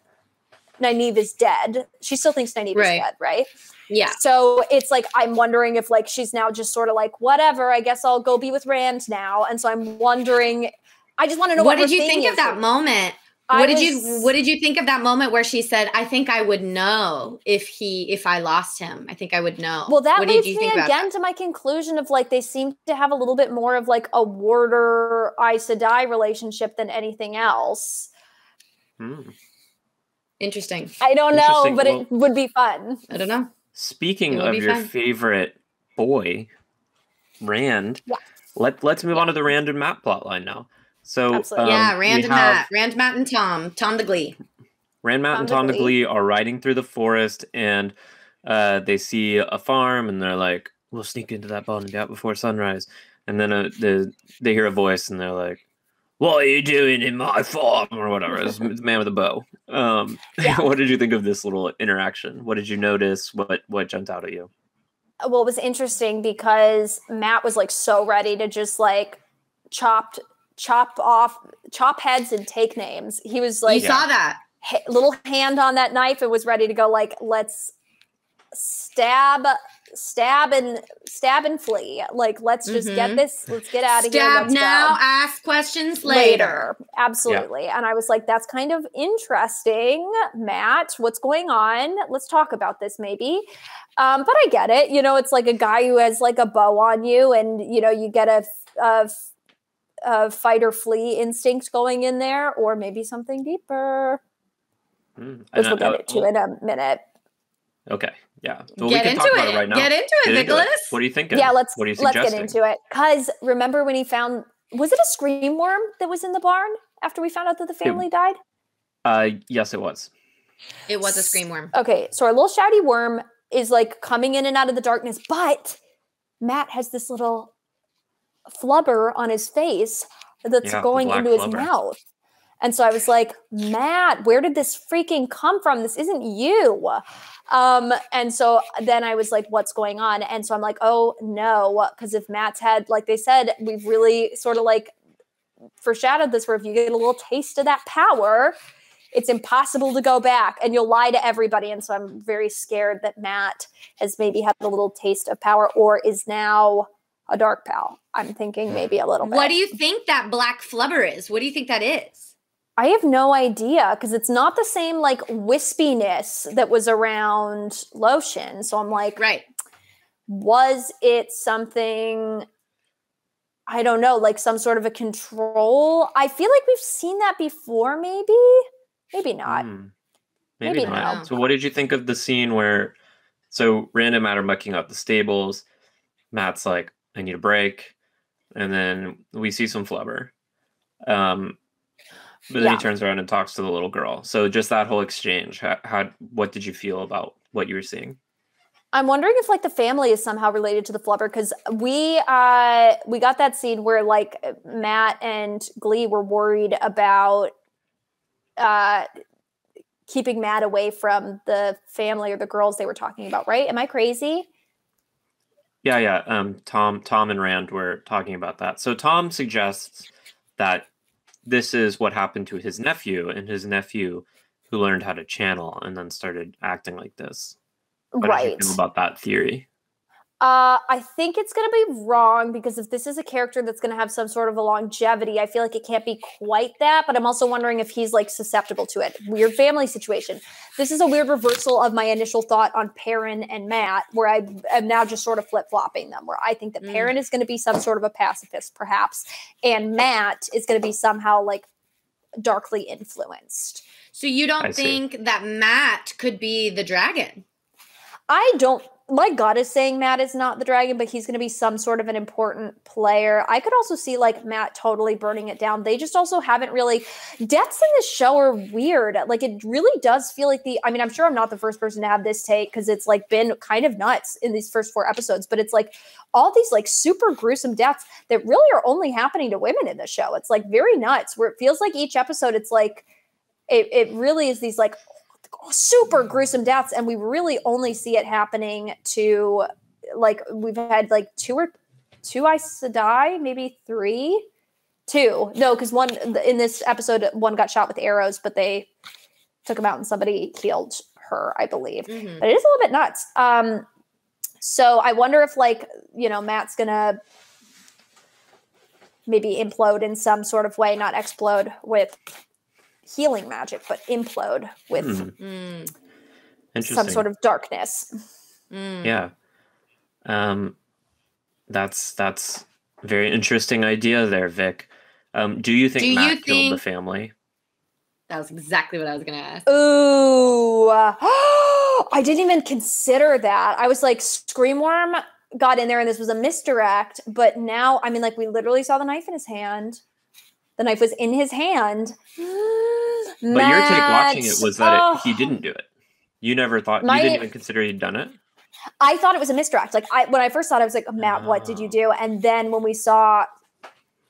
Nynaeve is dead. She still thinks Nynaeve is dead, right? Yeah. So it's like, I'm wondering if like, she's now just sort of like, whatever, I guess I'll go be with Rand now. And so I'm wondering, I just want to know what did you think of that moment? What did you think of that moment where she said, I think I would know if I lost him. I think I would know. Well, that leads me again to my conclusion of like, they seem to have a little bit more of like a warder Aes Sedai relationship than anything else. Interesting. I don't know, but it would be fun. I don't know. Speaking of your favorite boy, Rand, let's move on to the Rand and Mat plotline now. So Rand and Mat and Tom the Glee. Rand, Mat, and Tom the Glee are riding through the forest, and they see a farm, and they're like, "We'll sneak into that barn and get out before sunrise." And then they hear a voice, and they're like, what are you doing in my farm or whatever. It's the man with a bow. Yeah. What did you think of this little interaction? What did you notice? What jumped out at you? Well, it was interesting because Matt was like so ready to just like chop heads and take names. He was like, You saw that. Little hand on that knife and was ready to go like, let's stab and flee. Like, let's just get this. Let's get out of here. Stab Let's now, go. ask questions later. Absolutely. Yeah. And I was like, that's kind of interesting, Matt. What's going on? Let's talk about this maybe. But I get it. You know, it's like a guy who has like a bow on you and, you know, you get a fight or flee instinct going in there, or maybe something deeper. Which we'll get into in a minute. Okay. Yeah. So Get we can into talk about it. it right now. Get into it, Nicholas. What are you thinking? Yeah, what are you suggesting? let's get into it. Because remember when he found, was it a scream worm that was in the barn after we found out that the family died? Yes, it was. It was a scream worm. Okay, so our little shouty worm is like coming in and out of the darkness, but Matt has this little flubber on his face that's going into his mouth. And so I was like, Matt, where did this freaking come from? This isn't you. And so then I was like, what's going on? And so I'm like, oh no, because if Matt's had, like they said, we've really sort of like foreshadowed this, where if you get a little taste of that power, it's impossible to go back and you'll lie to everybody. And so I'm very scared that Matt has maybe had a little taste of power or is now a dark pal. I'm thinking maybe a little bit. What do you think that black flubber is? What do you think that is? I have no idea because it's not the same like wispiness that was around lotion. So I'm like, right. Was it something, I don't know, like some sort of a control? I feel like we've seen that before, maybe. Maybe not. Maybe not. So what did you think of the scene where, so Rand and Matt are mucking up the stables. Matt's like, I need a break. And then we see some flubber. But then he turns around and talks to the little girl. So just that whole exchange, what did you feel about what you were seeing? I'm wondering if like the family is somehow related to the flubber, because we got that scene where like Matt and Glee were worried about keeping Matt away from the family or the girls they were talking about, right? Am I crazy? Yeah. Tom and Rand were talking about that. So Tom suggests that this is what happened to his nephew, and his nephew who learned how to channel and then started acting like this. What did you feel about that theory? I think it's going to be wrong, because if this is a character that's going to have some sort of a longevity, I feel like it can't be quite that, but I'm also wondering if he's like susceptible to it. Weird family situation. This is a weird reversal of my initial thought on Perrin and Matt, where I am now just sort of flip-flopping them, where I think that Perrin is going to be some sort of a pacifist, perhaps, and Matt is going to be somehow like darkly influenced. So you don't think that Matt could be the dragon? I don't. My gut is saying Matt is not the dragon, but he's going to be some sort of an important player. I could also see like Matt totally burning it down. They just also haven't really, deaths in this show are weird. Like it really does feel like I'm sure I'm not the first person to have this take, because it's like been kind of nuts in these first 4 episodes, but it's like all these like super gruesome deaths that really are only happening to women in the show. It's like very nuts, where it feels like each episode, it's like, it really is these like super gruesome deaths, and we really only see it happening to, like, we've had like two Aes Sedai, maybe 3. 2. No, because one in this episode, one got shot with arrows, but they took him out and somebody healed her, I believe. But it is a little bit nuts. So I wonder if like, you know, Matt's gonna maybe implode in some sort of way, not explode with healing magic, but implode with some sort of darkness. Yeah. That's a very interesting idea there, Vic. Do you think Matt killed the family? That was exactly what I was going to ask. Ooh. I didn't even consider that. I was like, Screamworm got in there and this was a misdirect, but now, I mean, like, we literally saw the knife in his hand. The knife was in his hand. But your take watching it was that he didn't do it. You never thought, you didn't even consider he'd done it? I thought it was a misdirect. Like, when I first saw it, I was like, Matt, what did you do? And then when we saw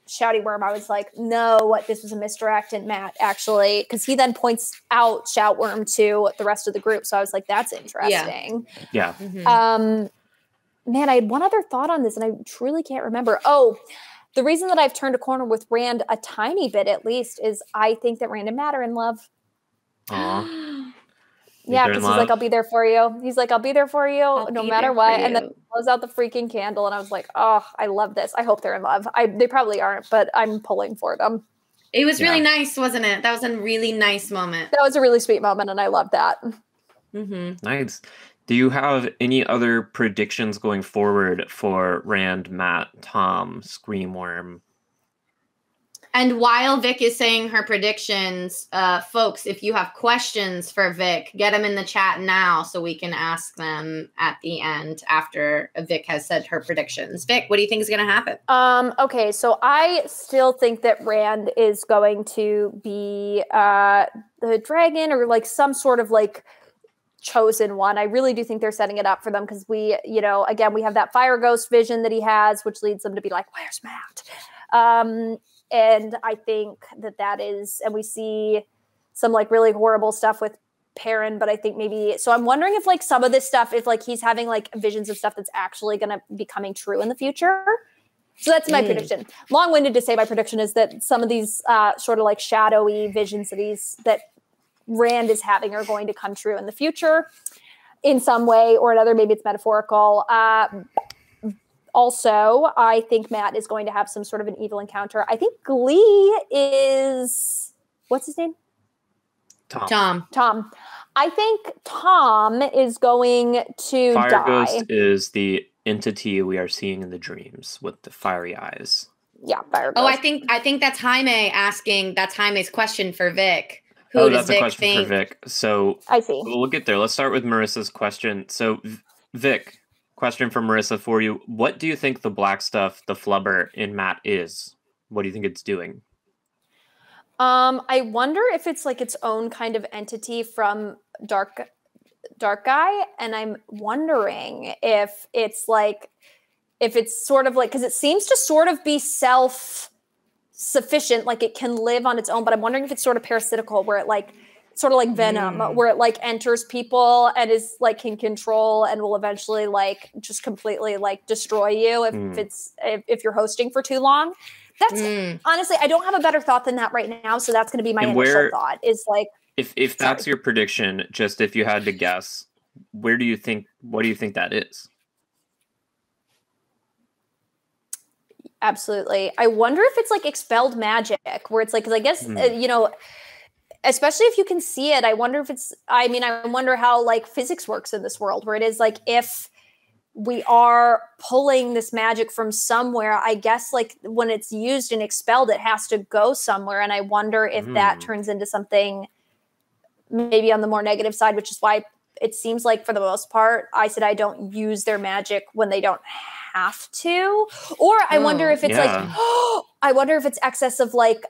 Shouty Worm, I was like, no, this was a misdirect, and Matt actually, because he then points out Shoutworm to the rest of the group. So I was like, that's interesting. Yeah. Man, I had one other thought on this, and I truly can't remember. Oh, the reason that I've turned a corner with Rand a tiny bit, at least, is I think that Rand and Matt are in love. Aw. Yeah, because he's like, I'll be there for you. He's like, I'll be there for you no matter what. And then he blows out the freaking candle. And I was like, oh, I love this. I hope they're in love. They probably aren't, but I'm pulling for them. It was really nice, wasn't it? That was a really nice moment. That was a really sweet moment. And I love that. Nice. Do you have any other predictions going forward for Rand, Matt, Tom, Screamworm? And while Vic is saying her predictions, folks, if you have questions for Vic, get them in the chat now so we can ask them at the end after Vic has said her predictions. Vic, what do you think is going to happen? Okay, so I still think that Rand is going to be the dragon or like some sort of like chosen one. I really do think they're setting it up for them because we, again, we have that fire ghost vision that he has, which leads them to be like, where's Matt? And I think that is, and we see some like really horrible stuff with Perrin, but I think so I'm wondering if like some of this stuff, if like he's having like visions of stuff that's actually going to be coming true in the future. So that's my prediction. Long-winded to say my prediction is that some of these sort of like shadowy visions that Rand is having are going to come true in the future in some way or another. Maybe it's metaphorical. Also, I think Matt is going to have some sort of an evil encounter. I think Glee is, what's his name? Tom. I think Tom is going to die. Fire Ghost is the entity we are seeing in the dreams with the fiery eyes. Yeah, Fire Ghost. Oh, I think that's Jaime asking. That's Jaime's question for Vic. Who does that's a question for Vic. So I see. We'll get there. Let's start with Marissa's question. So Vic, question from Marissa for you. What do you think the black stuff, the flubber in Matt is? What do you think it's doing? I wonder if it's like its own kind of entity from Dark Guy. And I'm wondering if it's sort of like, because it seems to sort of be self-sufficient, like it can live on its own, but I'm wondering if it's sort of parasitical where it like, sort of like Venom, where it like enters people and is like can control and will eventually like just completely like destroy you if you're hosting for too long. That's honestly, I don't have a better thought than that right now. So that's going to be my initial thought is like, if that's your prediction, just if you had to guess, what do you think that is? Absolutely. I wonder if it's like expelled magic where it's like, cause I guess, especially if you can see it, I wonder if I wonder how like physics works in this world where it is like, if we are pulling this magic from somewhere, I guess like when it's used and expelled, it has to go somewhere. And I wonder if that turns into something maybe on the more negative side, which is why it seems like for the most part, Aes Sedai don't use their magic when they don't have to. Or I wonder if it's I wonder if it's excess of like,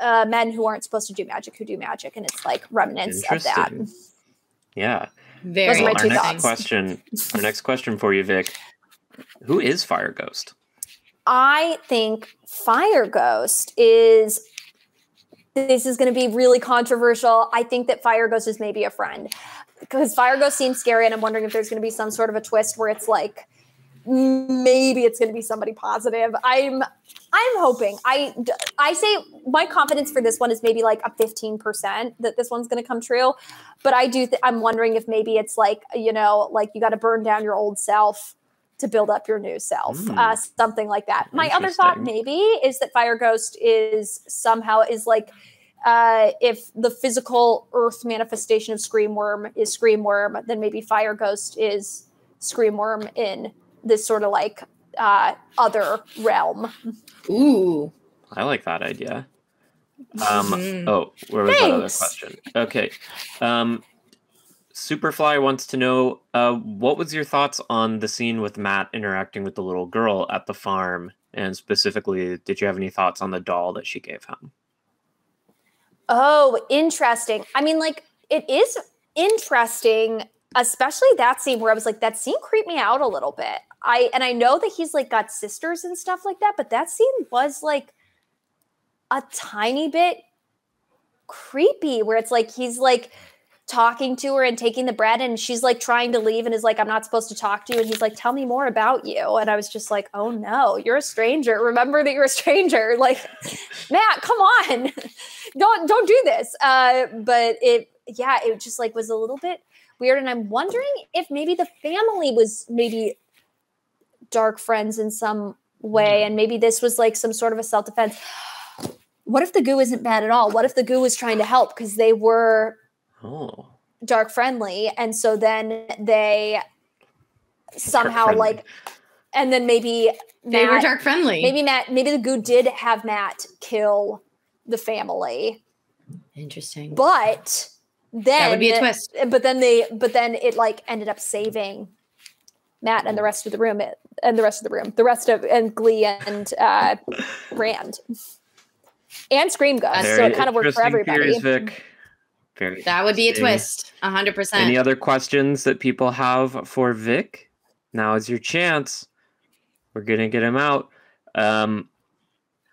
men who aren't supposed to do magic who do magic, and it's like remnants of that. Yeah. Very. Those are my two thoughts. Our next question for you, Vic. Who is Fire Ghost? I think Fire Ghost is. This is going to be really controversial. I think that Fire Ghost is maybe a friend because Fire Ghost seems scary, and I'm wondering if there's going to be some sort of a twist where it's like maybe it's going to be somebody positive. I'm hoping. I say my confidence for this one is maybe like a 15% that this one's going to come true. But I do. I'm wondering if maybe it's like, like you got to burn down your old self to build up your new self, something like that. My other thought maybe is that Fire Ghost is like if the physical earth manifestation of Screamworm is Screamworm, then maybe Fire Ghost is Screamworm in this sort of like other realm. Ooh, I like that idea. Oh, where was that other question? Okay. Superfly wants to know, what was your thoughts on the scene with Matt interacting with the little girl at the farm? And specifically, did you have any thoughts on the doll that she gave him? Oh, interesting. I mean, like, it is interesting, especially that scene where I was like, that scene creeped me out a little bit. I know that he's like got sisters and stuff like that, but that scene was like a tiny bit creepy where it's like he's like talking to her and taking the bread and she's like trying to leave and is like, I'm not supposed to talk to you. And he's like, tell me more about you. And I was just like, oh no, you're a stranger. Remember that you're a stranger. Like, Matt, come on. Don't do this. But it just like was a little bit weird. And I'm wondering if maybe the family was maybe dark friends in some way. And maybe this was like some sort of a self-defense. What if the goo isn't bad at all? What if the goo was trying to help because they were dark friendly, and so then they somehow like, and then maybe they were dark friendly. Maybe the goo did have Matt kill the family. Interesting. But then that would be a twist. But then it like ended up saving Matt and the rest of the room, and Glee and Rand. And Scream Gus, so it kind of worked for everybody. Theories, Vic. That would be a twist, 100%. Any other questions that people have for Vic? Now is your chance. We're gonna get him out.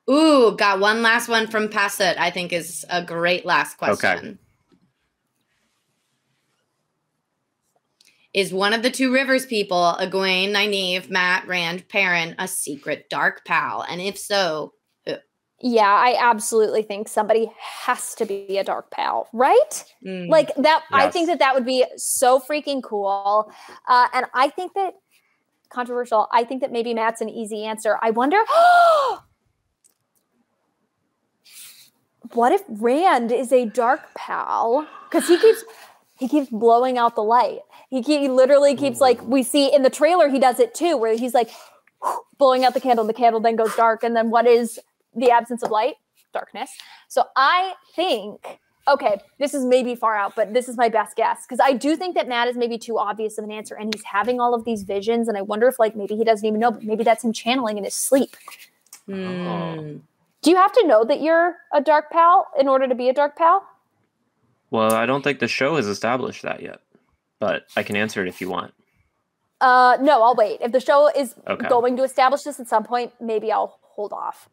Ooh, got one last one from Passett. I think is a great last question. Okay. Is one of the two Rivers people, Egwene, Nynaeve, Matt, Rand, Perrin, a secret dark pal? And if so, who? Yeah, I absolutely think somebody has to be a dark pal, right? Like that. Yes. I think that would be so freaking cool. And I think that controversial. I think that maybe Matt's an easy answer. I wonder, what if Rand is a dark pal? Because he keeps blowing out the light. He literally keeps like, we see in the trailer, he does it too, where he's like blowing out the candle and the candle then goes dark. And then what is the absence of light? Darkness. So I think, okay, this is maybe far out, but this is my best guess. Because I do think that Matt is maybe too obvious of an answer and he's having all of these visions. And I wonder if like, maybe he doesn't even know, but maybe that's him channeling in his sleep. Do you have to know that you're a dark pal in order to be a dark pal? Well, I don't think the show has established that yet, but I can answer it if you want. No, I'll wait. If the show is going to establish this at some point, maybe I'll hold off.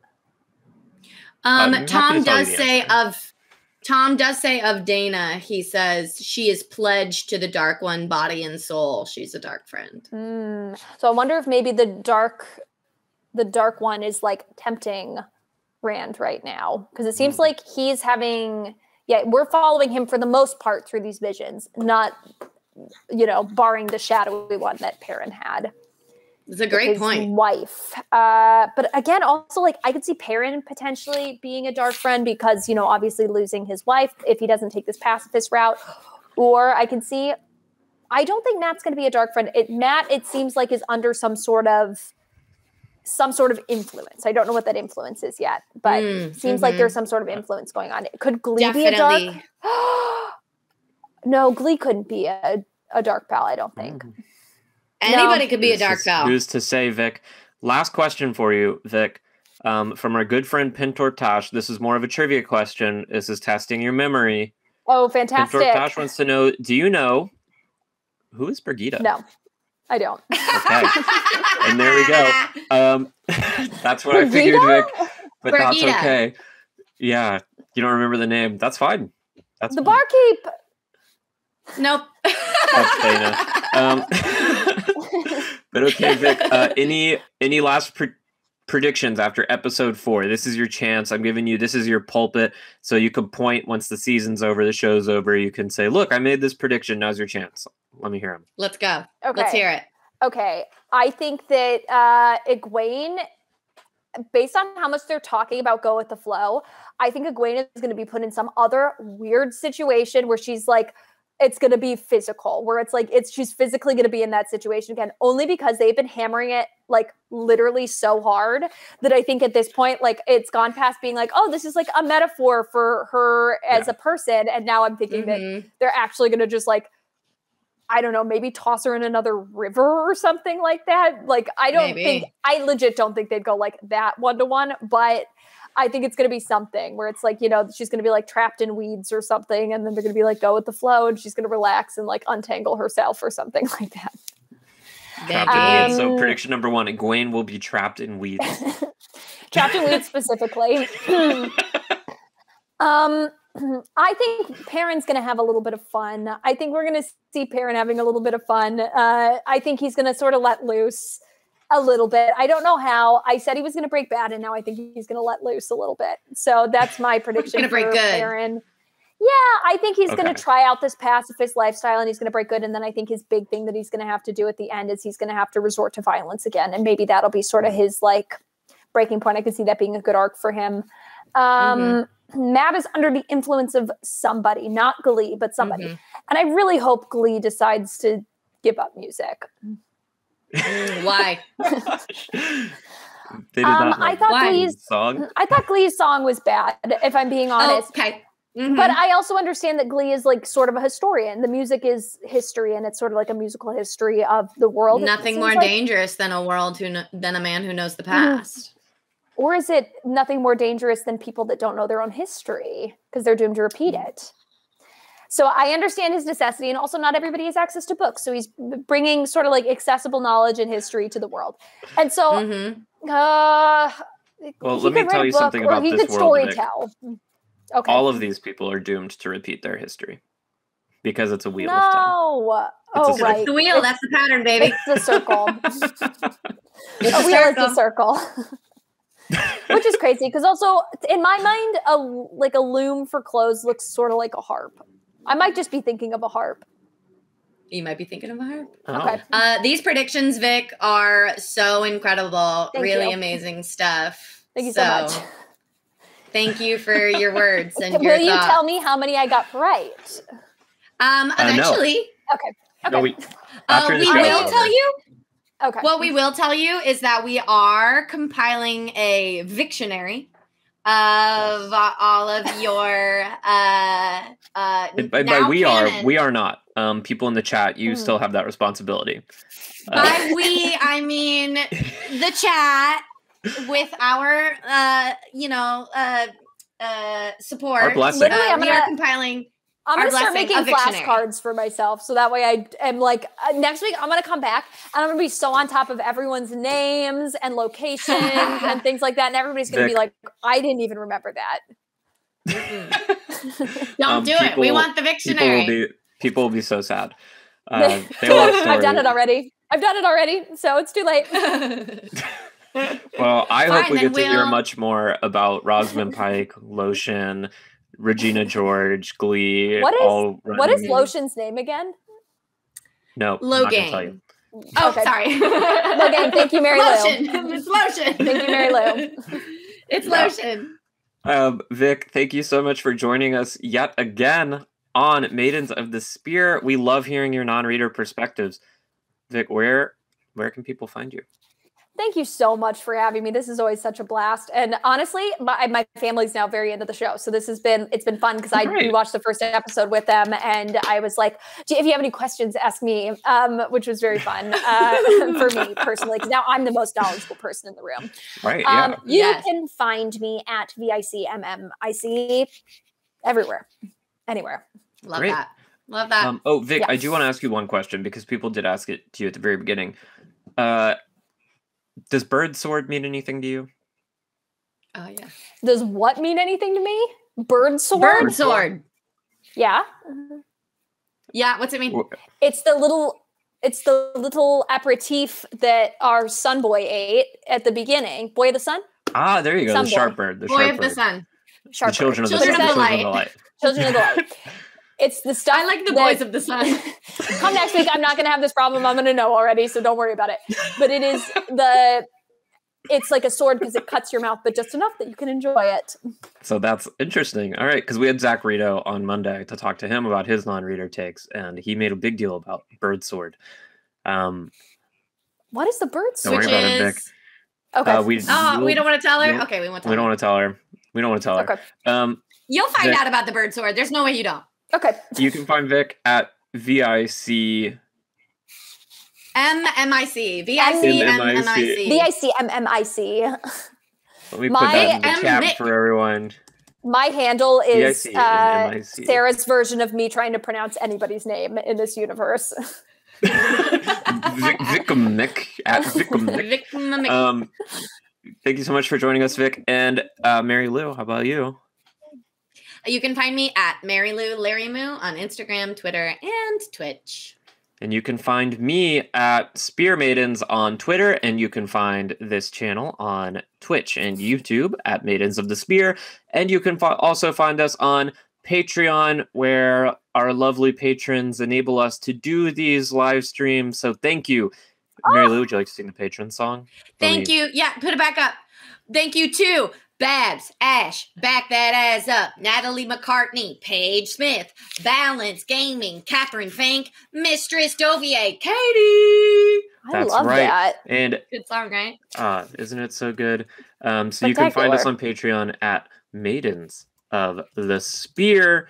Tom does say of Dana, he says she is pledged to the Dark One, body and soul. She's a dark friend. So I wonder if maybe the dark one is like tempting Rand right now, because it seems like he's having. Yeah, we're following him for the most part through these visions, not, barring the shadowy one that Perrin had. It's a great point. Wife. But again, also, like, I could see Perrin potentially being a dark friend because, obviously losing his wife if he doesn't take this pacifist route. Or I don't think Matt's going to be a dark friend. Matt, it seems like, is under some sort of influence. I don't know what that influence is yet, but seems like there's some sort of influence going on. Could Glee be a dark? No, Glee couldn't be a dark pal, I don't think. Anybody could be a dark pal. Who's to say, Vic? Last question for you, Vic. From our good friend Pintor Tash. This is more of a trivia question. This is testing your memory. Oh, fantastic. Pintor Tash wants to know, do you know who is Birgitte? No. I don't. Okay. And there we go. That's what I figured, Vic. But Birgitte. That's okay. Yeah. You don't remember the name. That's fine. That's the barkeep. Nope. That's Dana. But okay, Vic. Any last predictions after episode 4? This is your chance. I'm giving you, this is your pulpit. So you can point once the season's over, the show's over. You can say, look, I made this prediction. Now's your chance. Let me hear him. Let's go. Okay. Let's hear it. Okay. I think that Egwene, based on how much they're talking about go with the flow, I think Egwene is going to be put in some other weird situation where she's like, it's going to be physical, where it's like, she's physically going to be in that situation again, only because they've been hammering it like literally so hard that I think at this point, like it's gone past being like, oh, this is like a metaphor for her as a person. And now I'm thinking that they're actually going to just like, I don't know, maybe toss her in another river or something like that. Like, I legit don't think they'd go like that 1-to-1, but I think it's going to be something where it's like, she's going to be like trapped in weeds or something. And then they're going to be like, go with the flow. And she's going to relax and like untangle herself or something like that. Trapped in weeds. So prediction number 1, Egwene will be trapped in weeds. Trapped in weeds specifically. I think Perrin's going to have a little bit of fun. I think we're going to see Perrin having a little bit of fun. I think he's going to sort of let loose a little bit. I don't know how. I said he was going to break bad, and now I think he's going to let loose a little bit. So that's my prediction for break good. Perrin. Yeah, I think he's going to try out this pacifist lifestyle, and he's going to break good. And then I think his big thing that he's going to have to do at the end is he's going to have to resort to violence again. And maybe that'll be sort of his like breaking point. I can see that being a good arc for him. Matt is under the influence of somebody, not Glee, but somebody. And I really hope Glee decides to give up music. Why? They did not I thought Glee's song was bad, if I'm being honest. Oh, okay. But I also understand that Glee is like sort of a historian. The music is history, and it's sort of like a musical history of the world. Nothing more dangerous than than a man who knows the past. Or is it nothing more dangerous than people that don't know their own history because they're doomed to repeat it? So I understand his necessity, and also not everybody has access to books. So he's bringing sort of like accessible knowledge and history to the world. And so, well, let me tell you something about this world. Storytell. Okay. All of these people are doomed to repeat their history because it's a wheel of time. No. Right. It's the wheel. That's the pattern, baby. It's the circle. It's a wheel is the circle. Which is crazy because also in my mind, a loom for clothes looks sort of like a harp. I might just be thinking of a harp. You might be thinking of a harp. Oh. Okay. These predictions, Vic, are so incredible. Thank really you. amazing stuff. Thank you so much. Thank you for your words and your Will you thoughts. tell me how many I got right? Eventually. Okay. No, we will tell you. Okay. What we will tell you is that we are compiling a Victionary of all of your by we are not. People in the chat, you still have that responsibility. By we, I mean the chat with our support. Our blessing. Literally, we are compiling. I'm going to start blessing, making a Victionary. flashcards for myself. So that way I am like, next week I'm going to come back and I'm going to be so on top of everyone's names and locations and things like that. And everybody's going to be like, I didn't even remember that. Don't do it. We want the Victionary. People will be so sad. They love stories. I've done it already. So it's too late. Well, I hope we get to hear much more about Rosamund Pike, Lotion, Regina George, Glee. What is Lotion's name again? No, Logan. Oh, okay. Sorry. Logan, thank you, Mary Lotion. Lou. It's Lotion. Thank you, Mary Lou. It's Lotion. Vic, thank you so much for joining us yet again on Maidens of the Spear. We love hearing your non-reader perspectives. Vic, where can people find you? Thank you so much for having me. This is always such a blast. And honestly, my family's now very into the show. So it's been fun because we watched the first episode with them and I was like, if you have any questions, ask me, which was very fun for me personally, because now I'm the most knowledgeable person in the room. Right, yeah. You can find me at VICMMIC everywhere, anywhere. Love that. Love that. Vic, yes. I do want to ask you one question because people did ask it to you at the very beginning. Does bird sword mean anything to you? Oh, yeah. Does what mean anything to me? Bird sword? Bird sword. Yeah. Yeah, what's it mean? It's the little aperitif that our sun boy ate at the beginning. Boy of the sun? Ah, there you go. The sharp bird. The boy of the sun. The children of the light. Children of the light. It's the stuff. I like the boys of the sun. Come next week. I'm not going to have this problem. I'm going to know already, so don't worry about it. But it's like a sword because it cuts your mouth, but just enough that you can enjoy it. So that's interesting. All right, because we had Zach Rito on Monday to talk to him about his non-reader takes, and he made a big deal about bird sword. What is the bird sword? Don't worry about it, Vic. Okay. We don't want to tell her? Okay, we won't tell her. We don't want to tell her. We don't want to tell her. Okay. You'll find out about the bird sword. There's no way you don't. Okay. You can find Vic at VIC. MMIC. VICMMIC. VICMMIC. Let me put that in the chat for everyone. My handle is VICMMIC. Sarah's version of me trying to pronounce anybody's name in this universe. Vicamic at Vicamic. Vicamic. Thank you so much for joining us, Vic. And Mary Lou, how about you? You can find me at Mary Lou Larry Moo on Instagram, Twitter, and Twitch. And you can find me at Spear Maidens on Twitter, and you can find this channel on Twitch and YouTube at Maidens of the Spear. And you can also find us on Patreon, where our lovely patrons enable us to do these live streams. So thank you. Mary Lou, would you like to sing the patron song? Thank you. Yeah, put it back up. Thank you to Babs, Ash, Back That Ass Up, Natalie McCartney, Paige Smith, Balance Gaming, Catherine Fink, Mistress Dovier, Katie. That's love right. that. And Good song, right? isn't it so good? So you can find us on Patreon at Maidens of the Spear.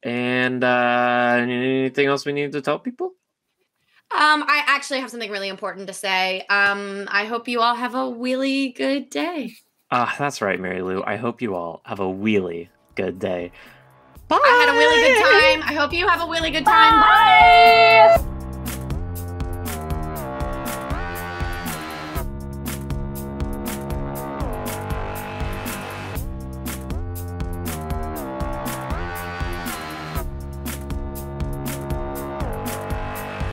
And anything else we need to tell people? I actually have something really important to say. I hope you all have a really good day. That's right, Mary Lou. I hope you all have a really good day. Bye. I had a really good time. I hope you have a really good time. Bye.